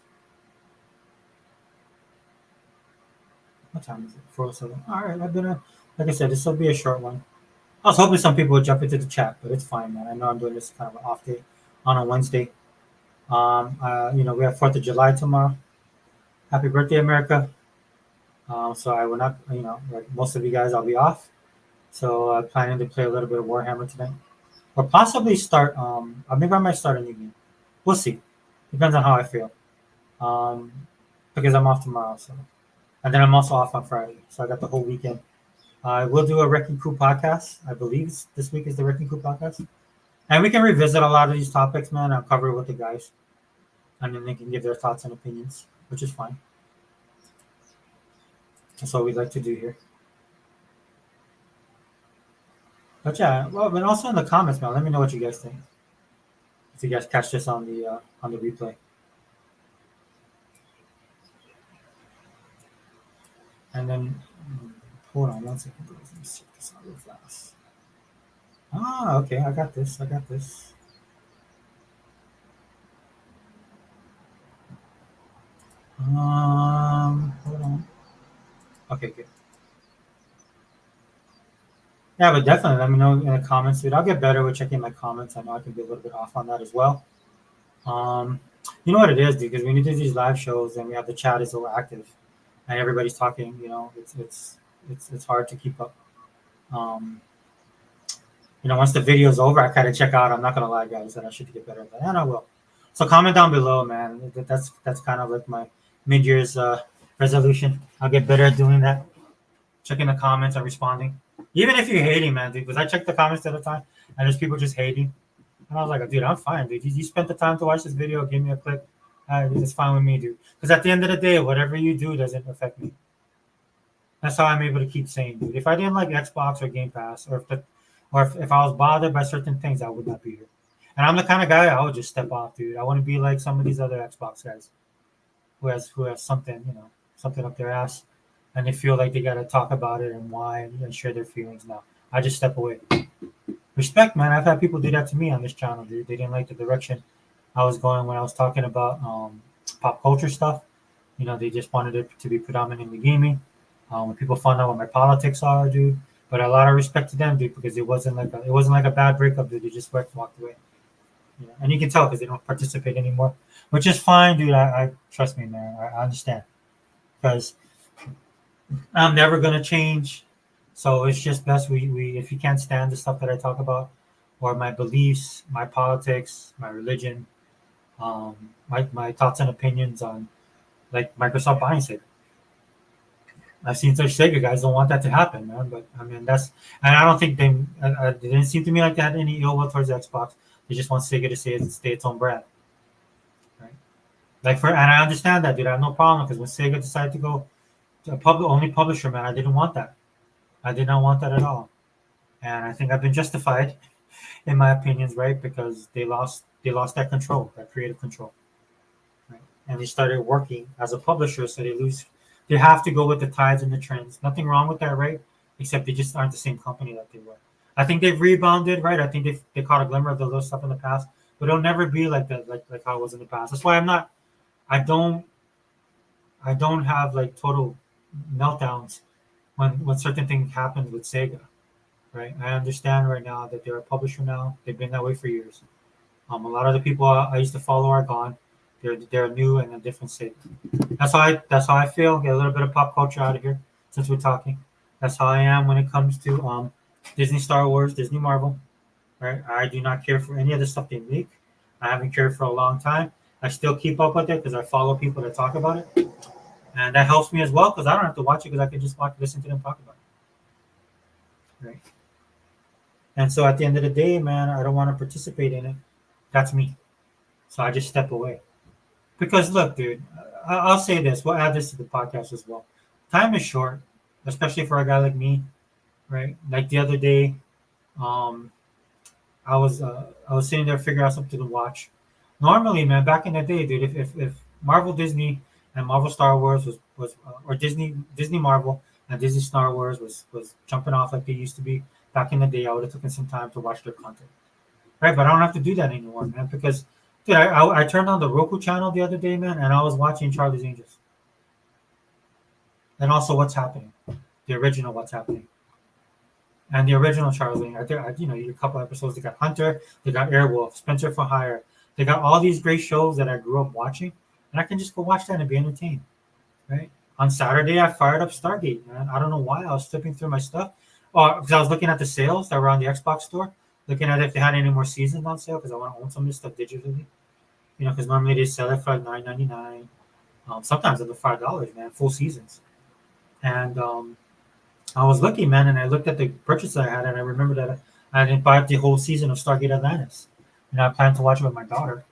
A: What time is it? 4:07. All right, like I said, this will be a short one. I was hoping some people would jump into the chat, but it's fine, man. I know I'm doing this kind of an off day on a Wednesday. We have 4th of July tomorrow. Happy birthday, America. So I will not, like most of you guys, I'll be off. So planning to play a little bit of Warhammer tonight. Or possibly start, maybe I might start a new game. We'll see. Depends on how I feel. Because I'm off tomorrow. So, and then I'm also off on Friday. So I got the whole weekend. I will do a Wrecking Crew podcast. I believe this week is the Wrecking Crew podcast. And we can revisit a lot of these topics, man. I'll cover it with the guys. And then they can give their thoughts and opinions, which is fine. That's what we like to do here. But yeah, well, but also in the comments, man, let me know what you guys think. If you guys catch this on the replay. And then, hold on 1 second. Let me check this out real fast. Okay, I got this. Hold on. Okay, good. Yeah, but definitely let me know in the comments, dude. I'll get better with checking my comments. I know I can be a little bit off on that as well. You know what it is, dude? Because when you do these live shows and we have the chat is so active and everybody's talking, it's hard to keep up. Once the video's over, I kind of check out. I'm not gonna lie, guys, that I should get better at that, and I will. So comment down below, man. That's kind of like my mid-year's resolution. I'll get better at doing that. Checking the comments and responding. Even if you're hating, man, dude, because I check the comments at the time and there's people just hating. And I was like, dude, I'm fine, dude. You spent the time to watch this video, give me a clip. It's fine with me, dude. Because at the end of the day, whatever you do doesn't affect me. That's how I'm able to keep saying, dude. If I didn't like Xbox or Game Pass, if I was bothered by certain things, I would not be here. And I'm the kind of guy I would just step off, dude. I want to be like some of these other Xbox guys who has something, something up their ass, and they feel like they gotta talk about it and why and share their feelings. Now, I just step away. Respect, man. I've had people do that to me on this channel, dude. They didn't like the direction I was going when I was talking about pop culture stuff. They just wanted it to be predominantly gaming. When people found out what my politics are, dude. But a lot of respect to them, dude, because it wasn't like a bad breakup, dude. They just walked away. And you can tell because they don't participate anymore, which is fine, dude. I trust me, man. I understand because I'm never gonna change. So it's just best we if you can't stand the stuff that I talk about, or my beliefs, my politics, my religion, my thoughts and opinions on like Microsoft buying Sega. I've seen such Sega guys don't want that to happen, man. But I mean and I don't think they didn't seem to me like they had any ill will towards Xbox. They just want Sega to stay its own brand, right? And I understand that, dude. I have no problem because when Sega decided to go to a only publisher, man, I didn't want that. I did not want that at all, and I think I've been justified in my opinions, right? Because they lost that control, that creative control, right? And they started working as a publisher, so they have to go with the tides and the trends. Nothing wrong with that, right? Except they just aren't the same company that they were. I think they've rebounded, right? I think they caught a glimmer of the little stuff in the past, but it'll never be like that, like how it was in the past. That's why I don't have like total meltdowns when certain things happen with Sega, right? I understand right now that they're a publisher now. They've been that way for years. A lot of the people I used to follow are gone. They're new and a different Sega. That's how I feel. Get a little bit of pop culture out of here since we're talking. That's how I am when it comes to Disney, Star Wars, Disney, Marvel. Right? I do not care for any of the stuff they make. I haven't cared for a long time. I still keep up with it because I follow people that talk about it, and that helps me as well because I don't have to watch it because I can just listen to them talk about it. Right? And so at the end of the day, man, I don't want to participate in it. That's me. So I just step away. Because look, dude, I'll say this. We'll add this to the podcast as well. Time is short, especially for a guy like me, right? Like the other day, um, I was sitting there figuring out something to watch. Normally, man, back in the day, dude, if Marvel Disney and Marvel Star Wars or Disney Marvel and Disney Star Wars was jumping off like they used to be back in the day, I would have taken some time to watch their content, right? But I don't have to do that anymore, man, because dude, I turned on the Roku channel the other day, man, and I was watching Charlie's Angels and also What's Happening, the original What's Happening. And the original Charlie, a couple episodes. They got Hunter, they got Airwolf, Spencer for Hire. They got all these great shows that I grew up watching, and I can just go watch that and be entertained, right? On Saturday, I fired up Stargate, man. I don't know why. I was flipping through my stuff, because I was looking at the sales that were on the Xbox store, looking at if they had any more seasons on sale, because I want to own some of this stuff digitally, because normally they sell it for like $9.99, sometimes under $5, man, full seasons, and I was looking, man, and I looked at the purchase I had, and I remember that I didn't buy the whole season of Stargate Atlantis, and I planned to watch it with my daughter,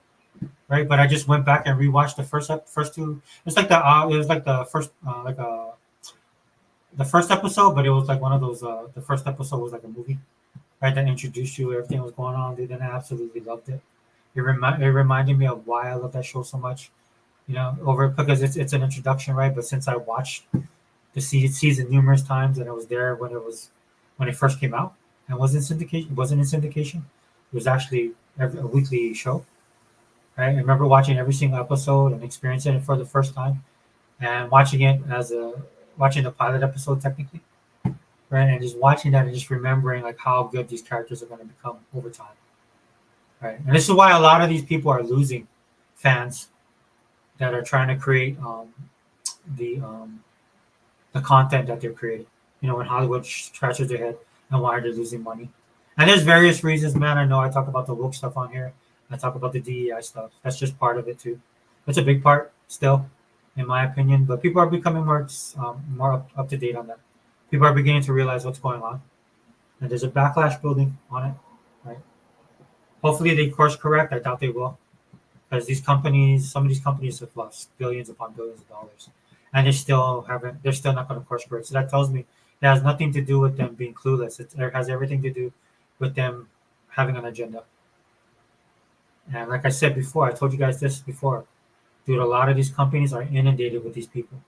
A: right? But I just went back and rewatched the first two. It's like it was like the first the first episode, but it was like one of those. The first episode was like a movie, right? That introduced you everything that was going on, dude, and I absolutely loved it. It reminded me of why I love that show so much, over because it's an introduction, right? But since I watched the season numerous times, and I was there when it first came out, and wasn't syndication. It wasn't in syndication. It was actually a weekly show. Right? I remember watching every single episode and experiencing it for the first time, and watching it watching the pilot episode technically, right? And just watching that and just remembering like how good these characters are going to become over time, right? And this is why a lot of these people are losing fans that are trying to create the content that they're creating. When Hollywood scratches their head and why they're losing money. And there's various reasons, man. I know I talk about the woke stuff on here. I talk about the DEI stuff. That's just part of it too. That's a big part still. in my opinion. But people are becoming more up to date on that. People are beginning to realize what's going on, and there's a backlash building on it. Right? Hopefully, they course correct. I doubt they will, because some of these companies have lost billions upon billions of dollars, and they still haven't. They're still not going to course correct. So that tells me it has nothing to do with them being clueless. It has everything to do with them having an agenda. And like I said before, I told you guys this before, dude. A lot of these companies are inundated with these people,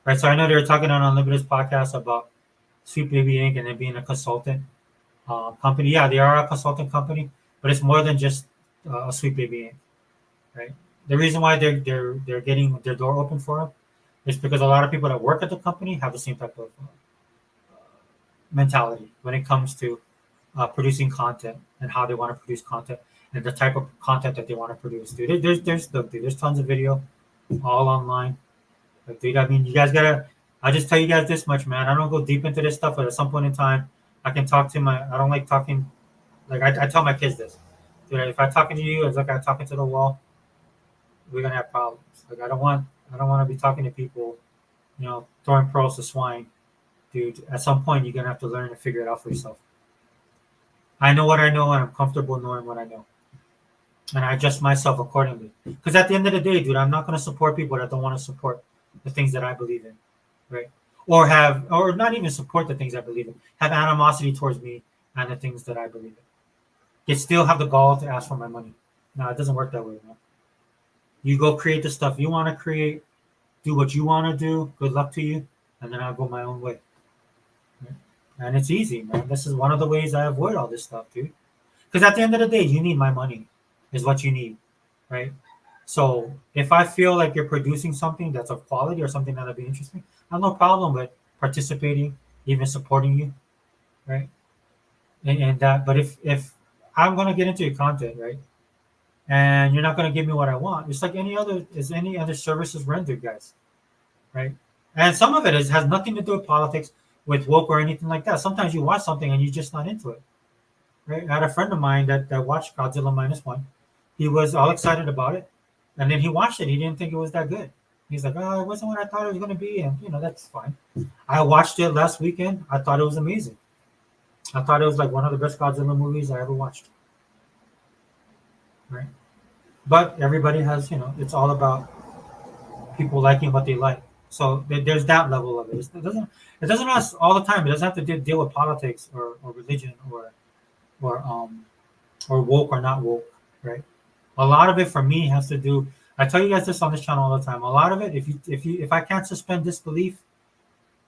A: right? So I know they were talking on Unlimited's podcast about Sweet Baby Inc. and then being a consultant company. Yeah, they are a consulting company, but it's more than just a Sweet Baby Inc. Right? The reason why they're getting their door open for them is because a lot of people that work at the company have the same type of mentality when it comes to producing content and how they want to produce content and the type of content that they want to produce. Dude, there's tons of video all online. Like, dude, I mean, you guys gotta. I just tell you guys this much, man. I don't go deep into this stuff, but at some point in time, I can talk to my. I don't like talking. Like I tell my kids this, dude. If I'm talking to you, it's like I'm talking to the wall. We're gonna have problems. Like I don't want to be talking to people, throwing pearls to swine, dude. At some point, you're gonna have to learn to figure it out for yourself. I know what I know, and I'm comfortable knowing what I know, and I adjust myself accordingly. Because at the end of the day, dude, I'm not gonna support people that don't want to support the things that I believe in, right? Or not even support the things I believe in, have animosity towards me and the things that I believe in. They still have the gall to ask for my money. No, it doesn't work that way, man. You go create the stuff you want to create, do what you want to do. Good luck to you, and then I'll go my own way. And it's easy, man. This is one of the ways I avoid all this stuff, dude. Because at the end of the day, you need my money, is what you need, right? So if I feel like you're producing something that's of quality or something that'll be interesting, I have no problem with participating, even supporting you, right? And that, but if I'm gonna get into your content, right, and you're not gonna give me what I want, it's like any other services rendered, guys, right? And some of it has nothing to do with politics, with woke or anything like that. Sometimes you watch something and you're just not into it, right? I had a friend of mine that watched Godzilla minus one. He was all excited about it, and then he watched it. He didn't think it was that good. He's like, "Oh, it wasn't what I thought it was going to be," and that's fine. I watched it last weekend. I thought it was amazing. I thought it was like one of the best Godzilla movies I ever watched. Right? But everybody has, it's all about people liking what they like. So there's that level of it. It doesn't last all the time. It doesn't have to deal with politics or religion or um or woke or not woke, right? A lot of it for me has to do. I tell you guys this on this channel all the time. A lot of it, if I can't suspend disbelief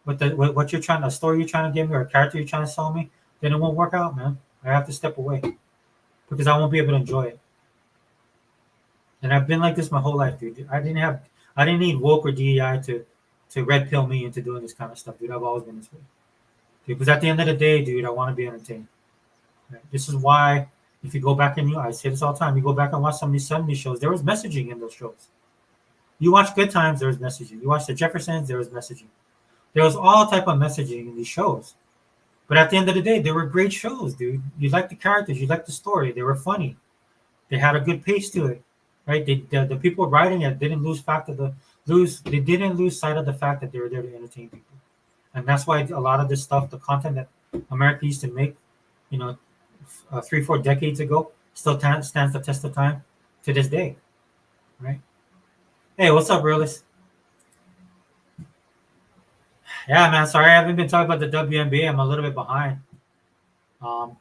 A: with what you're trying, a story you're trying to give me or a character you're trying to sell me, then it won't work out, man. I have to step away because I won't be able to enjoy it. And I've been like this my whole life, dude. I didn't need woke or DEI to red pill me into doing this kind of stuff, dude. I've always been this way, dude. Because at the end of the day, dude, I want to be entertained. Right? This is why, if you go back and I say this all the time, you go back and watch some of these 70s shows, there was messaging in those shows. You watch Good Times, there was messaging. You watch The Jeffersons, there was messaging. There was all type of messaging in these shows. But at the end of the day, they were great shows, dude. You liked the characters, you liked the story. They were funny. They had a good pace to it, right? The people writing it didn't lose fact of the lose. They didn't lose sight of the fact that they were there to entertain people, and that's why a lot of this stuff, the content that America used to make, you know, 3-4 decades ago, still stands the test of time to this day, right? Hey, what's up, realist? Yeah, man. Sorry, I haven't been talking about the WNBA. I'm a little bit behind. Um,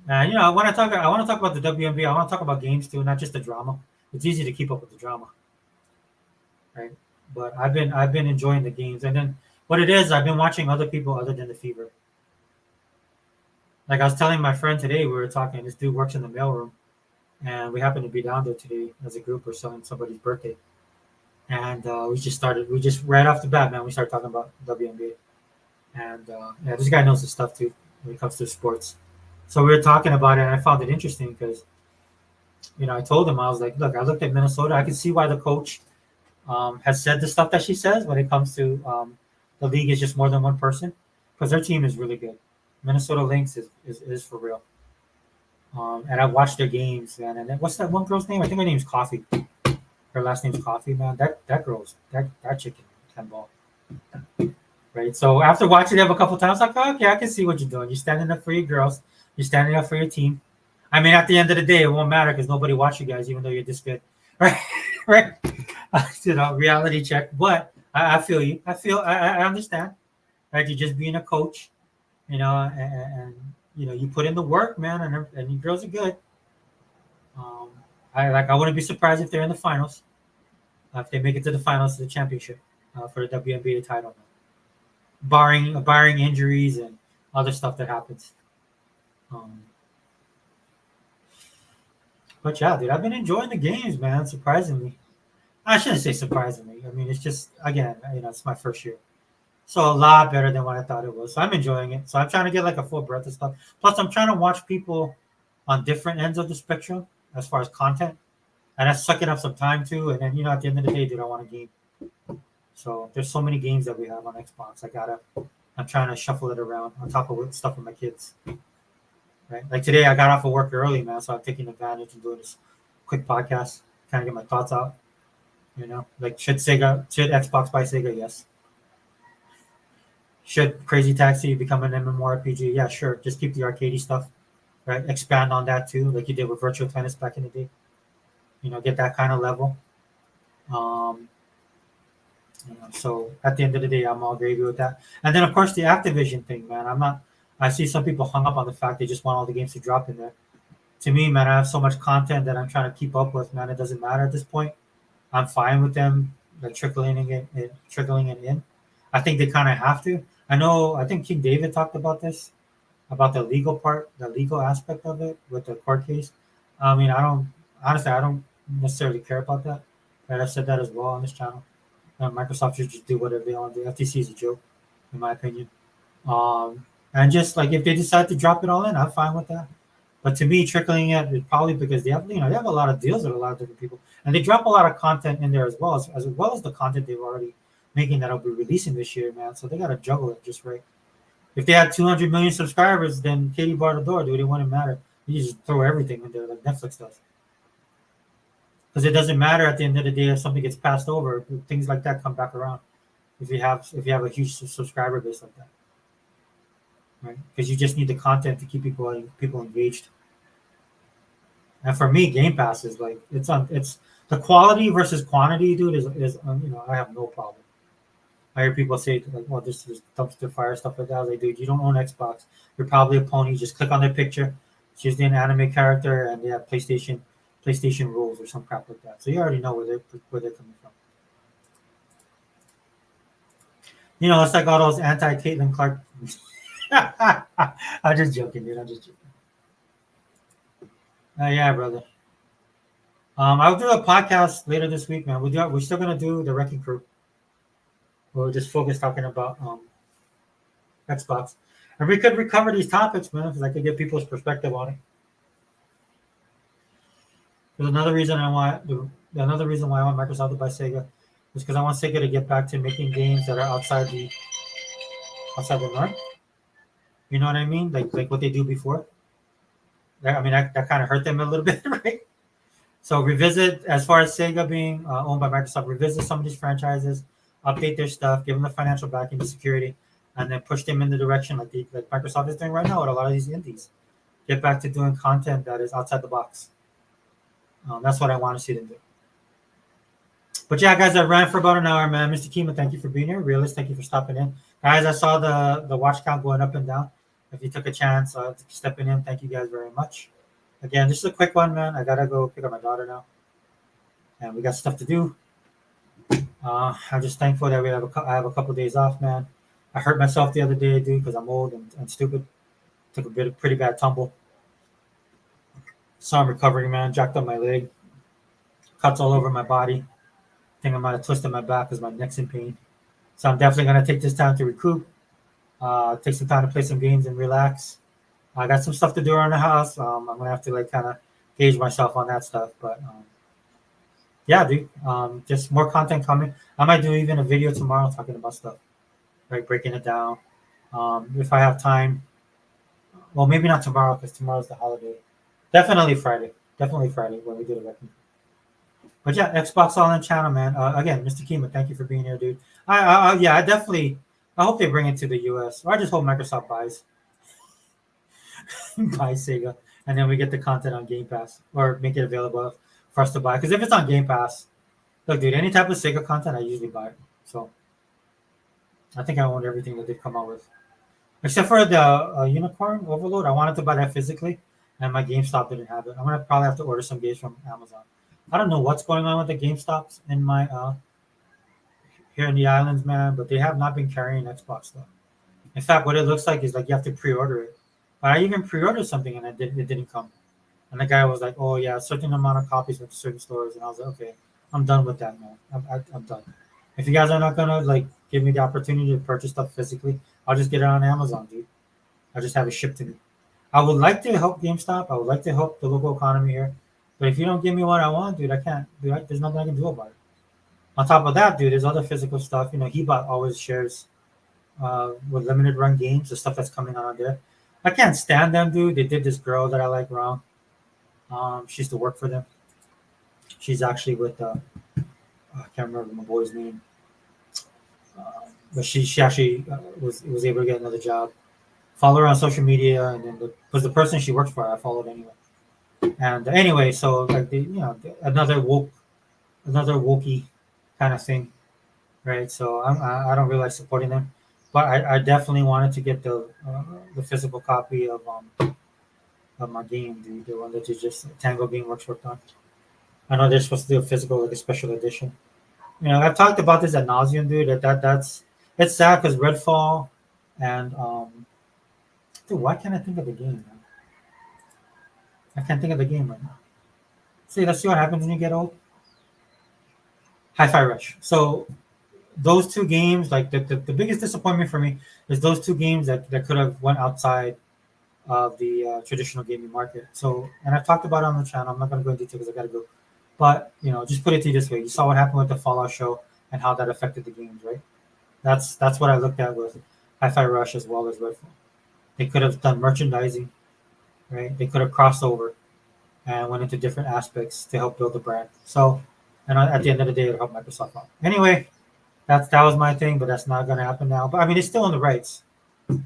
A: and I want to talk about the WNBA. I want to talk about games too, not just the drama. It's easy to keep up with the drama, right? But I've been enjoying the games, and then what it is, I've been watching other people other than the Fever. Like I was telling my friend today, we were talking. This dude works in the mailroom, and we happened to be down there today as a group. We're selling somebody's birthday, and we just right off the bat, man, we started talking about WNBA, and yeah, this guy knows the stuff too when it comes to sports. So we were talking about it, and I found it interesting because I told him, I was like, look, I looked at Minnesota. I can see why the coach has said the stuff that she says when it comes to the league is just more than one person, because their team is really good. Minnesota Lynx is for real. And I've watched their games, man. And then, what's that one girl's name? I think her name's Coffee. Her last name's Coffee, man. That girl's that chicken can ball. Right. So after watching them a couple times, like, oh, okay, I can see what you're doing. You're standing up for your girls. You're standing up for your team. I mean, at the end of the day, it won't matter because nobody watch you guys, even though you're this good, right? Right? Reality check. But I feel you. I understand. Right? You're just being a coach, and you put in the work, man, and your girls are good. Um, I wouldn't be surprised if they're in the finals, if they make it to the finals of the championship for the WNBA title, barring injuries and other stuff that happens. Um, but yeah, dude, I've been enjoying the games, man. Surprisingly, I shouldn't say surprisingly. I mean, it's just again, it's my first year, so a lot better than what I thought it was. So I'm enjoying it. So I'm trying to get like a full breadth of stuff. Plus, I'm trying to watch people on different ends of the spectrum as far as content, and that's sucking up some time too. And then at the end of the day, dude, I want a game. So there's so many games that we have on Xbox. I'm trying to shuffle it around on top of stuff with my kids. Right, like today, I got off of work early, man, so I'm taking advantage and doing this quick podcast, kind of get my thoughts out. Like should Xbox buy Sega? Yes. Should Crazy Taxi become an MMORPG? Yeah, sure. Just keep the arcadey stuff, right? Expand on that too, like you did with Virtual Tennis back in the day. Get that kind of level. Um, so at the end of the day, I'm all gravy with that. And then of course the Activision thing, man. I'm not. I see some people hung up on the fact they just want all the games to drop in there. To me, man, I have so much content that I'm trying to keep up with, man. It doesn't matter at this point. I'm fine with them like trickling it in. I think they kind of have to. I know. I think King David talked about this, about the legal part, the legal aspect of it with the court case. I mean, I don't necessarily care about that. Right? I've said that as well on this channel. Microsoft should just do whatever they want to do. FTC is a joke, in my opinion. And just like if they decide to drop it all in, I'm fine with that. But to me, trickling it is probably because they have a lot of deals with a lot of different people, and they drop a lot of content in there as well as the content they've already making that'll be releasing this year, man. So they got to juggle it just right. If they had 200 million subscribers, then Katie bar the door, dude. It wouldn't matter. You just throw everything in there like Netflix does, because it doesn't matter at the end of the day if something gets passed over. Things like that come back around if you have a huge subscriber base like that, right? Because you just need the content to keep people engaged. And for me, Game Pass is like it's the quality versus quantity, dude. Is I have no problem. I hear people say like, "Well, this is dumpster fire stuff like that." I was like, dude, you don't own Xbox. You're probably a pony. Just click on their picture, choose an anime character, and they have PlayStation rules or some crap like that. So you already know where they're coming from. It's like all those anti Caitlin Clark. I'm just joking, dude. I'm just joking. Yeah, brother. I'll do a podcast later this week, man. We're still gonna do the Wrecking Crew. We'll just focus talking about Xbox, and we could recover these topics, man, because I could get people's perspective on it. There's another reason why I want Microsoft to buy Sega is because I want Sega to get back to making games that are outside the norm. You know what I mean? Like what they do before. I mean, that kind of hurt them a little bit, right? So revisit, as far as Sega being owned by Microsoft, revisit some of these franchises, update their stuff, give them the financial backing, the security, and then push them in the direction like Microsoft is doing right now with a lot of these indies. Get back to doing content that is outside the box. That's what I want to see them do. But yeah, guys, I ran for about an hour, man. Mr. Kima, thank you for being here. Realist, thank you for stopping in. Guys, I saw the watch count going up and down. If you took a chance stepping in, thank you guys very much. Again, this is a quick one, man. I gotta go pick up my daughter now, and we got stuff to do. I'm just thankful that I have a couple days off, man. I hurt myself the other day, dude, because I'm old and stupid. Took a pretty bad tumble. So I'm recovering, man. Jacked up my leg. Cuts all over my body. Think I might have twisted my back because my neck's in pain. So I'm definitely gonna take this time to recoup. Take some time to play some games and relax. I got some stuff to do around the house. I'm gonna have to like kind of gauge myself on that stuff, but yeah, dude. Just more content coming. I might do even a video tomorrow talking about stuff, like breaking it down. If I have time. Well, maybe not tomorrow because tomorrow's the holiday. Definitely Friday. Definitely Friday when we do the reckoning. But yeah, Xbox All In channel, man. Again, Mr. Kima, thank you for being here, dude. Yeah, I definitely. I hope they bring it to the U.S. Or I just hope Microsoft buys buys Sega, and then we get the content on Game Pass or make it available for us to buy. Because if it's on Game Pass, look, dude, any type of Sega content, I usually buy. So I think I own everything that they've come out with, except for the Unicorn Overload. I wanted to buy that physically, and my GameStop didn't have it. I'm gonna probably have to order some games from Amazon. I don't know what's going on with the GameStops in my here in the islands, man, but they have not been carrying Xbox stuff. In fact, what it looks like is like you have to pre-order it. But I even pre-ordered something and it didn't come. And the guy was like, "Oh yeah, a certain amount of copies went to certain stores," and I was like, "Okay, I'm done with that, man. I'm done. If you guys are not gonna like give me the opportunity to purchase stuff physically, I'll just get it on Amazon, dude. I'll just have it shipped to me. I would like to help GameStop. I would like to help the local economy here, but if you don't give me what I want, dude, I can't. Dude, there's nothing I can do about it. On top of that, dude, there's other physical stuff. You know, Hebot always shares with limited run games, the stuff that's coming out on there. I can't stand them, dude. They did this girl that I like wrong. She used to work for them. She's actually with I can't remember my boy's name, but she actually was able to get another job. Follow her on social media, and then was the person she works for. I followed anyway. And anyway, so like another wokey kind of thing, right? So I don't really like supporting them, but I definitely wanted to get the physical copy of my game, the one that you just Tango Gameworks worked on. I know they're supposed to do a physical, like a special edition. You know, I've talked about this at nauseum, dude. That's it's sad because Redfall and dude, why can't I think of the game, man? I can't think of the game right now. See, let's see what happens when you get old. Hi-Fi Rush. So those two games, like the biggest disappointment for me is those two games that could have went outside of the traditional gaming market. So, and I've talked about it on the channel. I'm not going to go into detail because I got to go. But you know, just put it to you this way: you saw what happened with the Fallout show and how that affected the games, right? That's what I looked at with Hi-Fi Rush as well as Redfall. They could have done merchandising, right? They could have crossed over and went into different aspects to help build the brand. So, and at the end of the day, it helped Microsoft out. Anyway, that was my thing, but that's not going to happen now. But I mean, it's still in the rights,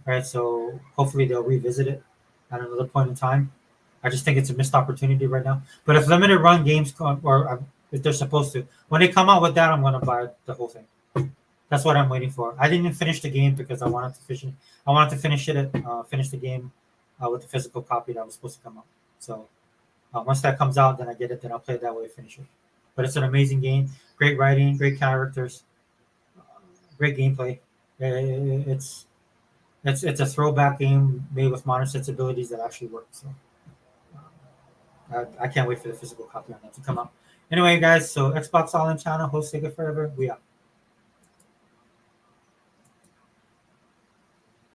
A: right? So hopefully they'll revisit it at another point in time. I just think it's a missed opportunity right now. But if limited run games come, or if they're supposed to, when they come out with that, I'm going to buy the whole thing. That's what I'm waiting for. I didn't finish the game because I wanted to finish it. I wanted to finish the game with the physical copy that was supposed to come out. So once that comes out, then I get it. Then I'll play it that way, finish it. But it's an amazing game. Great writing, great characters, great gameplay. It's it's a throwback game made with modern sensibilities that actually work. So I can't wait for the physical copy on that to come out. Anyway, guys, so Xbox All In channel, host Sega Forever. We out.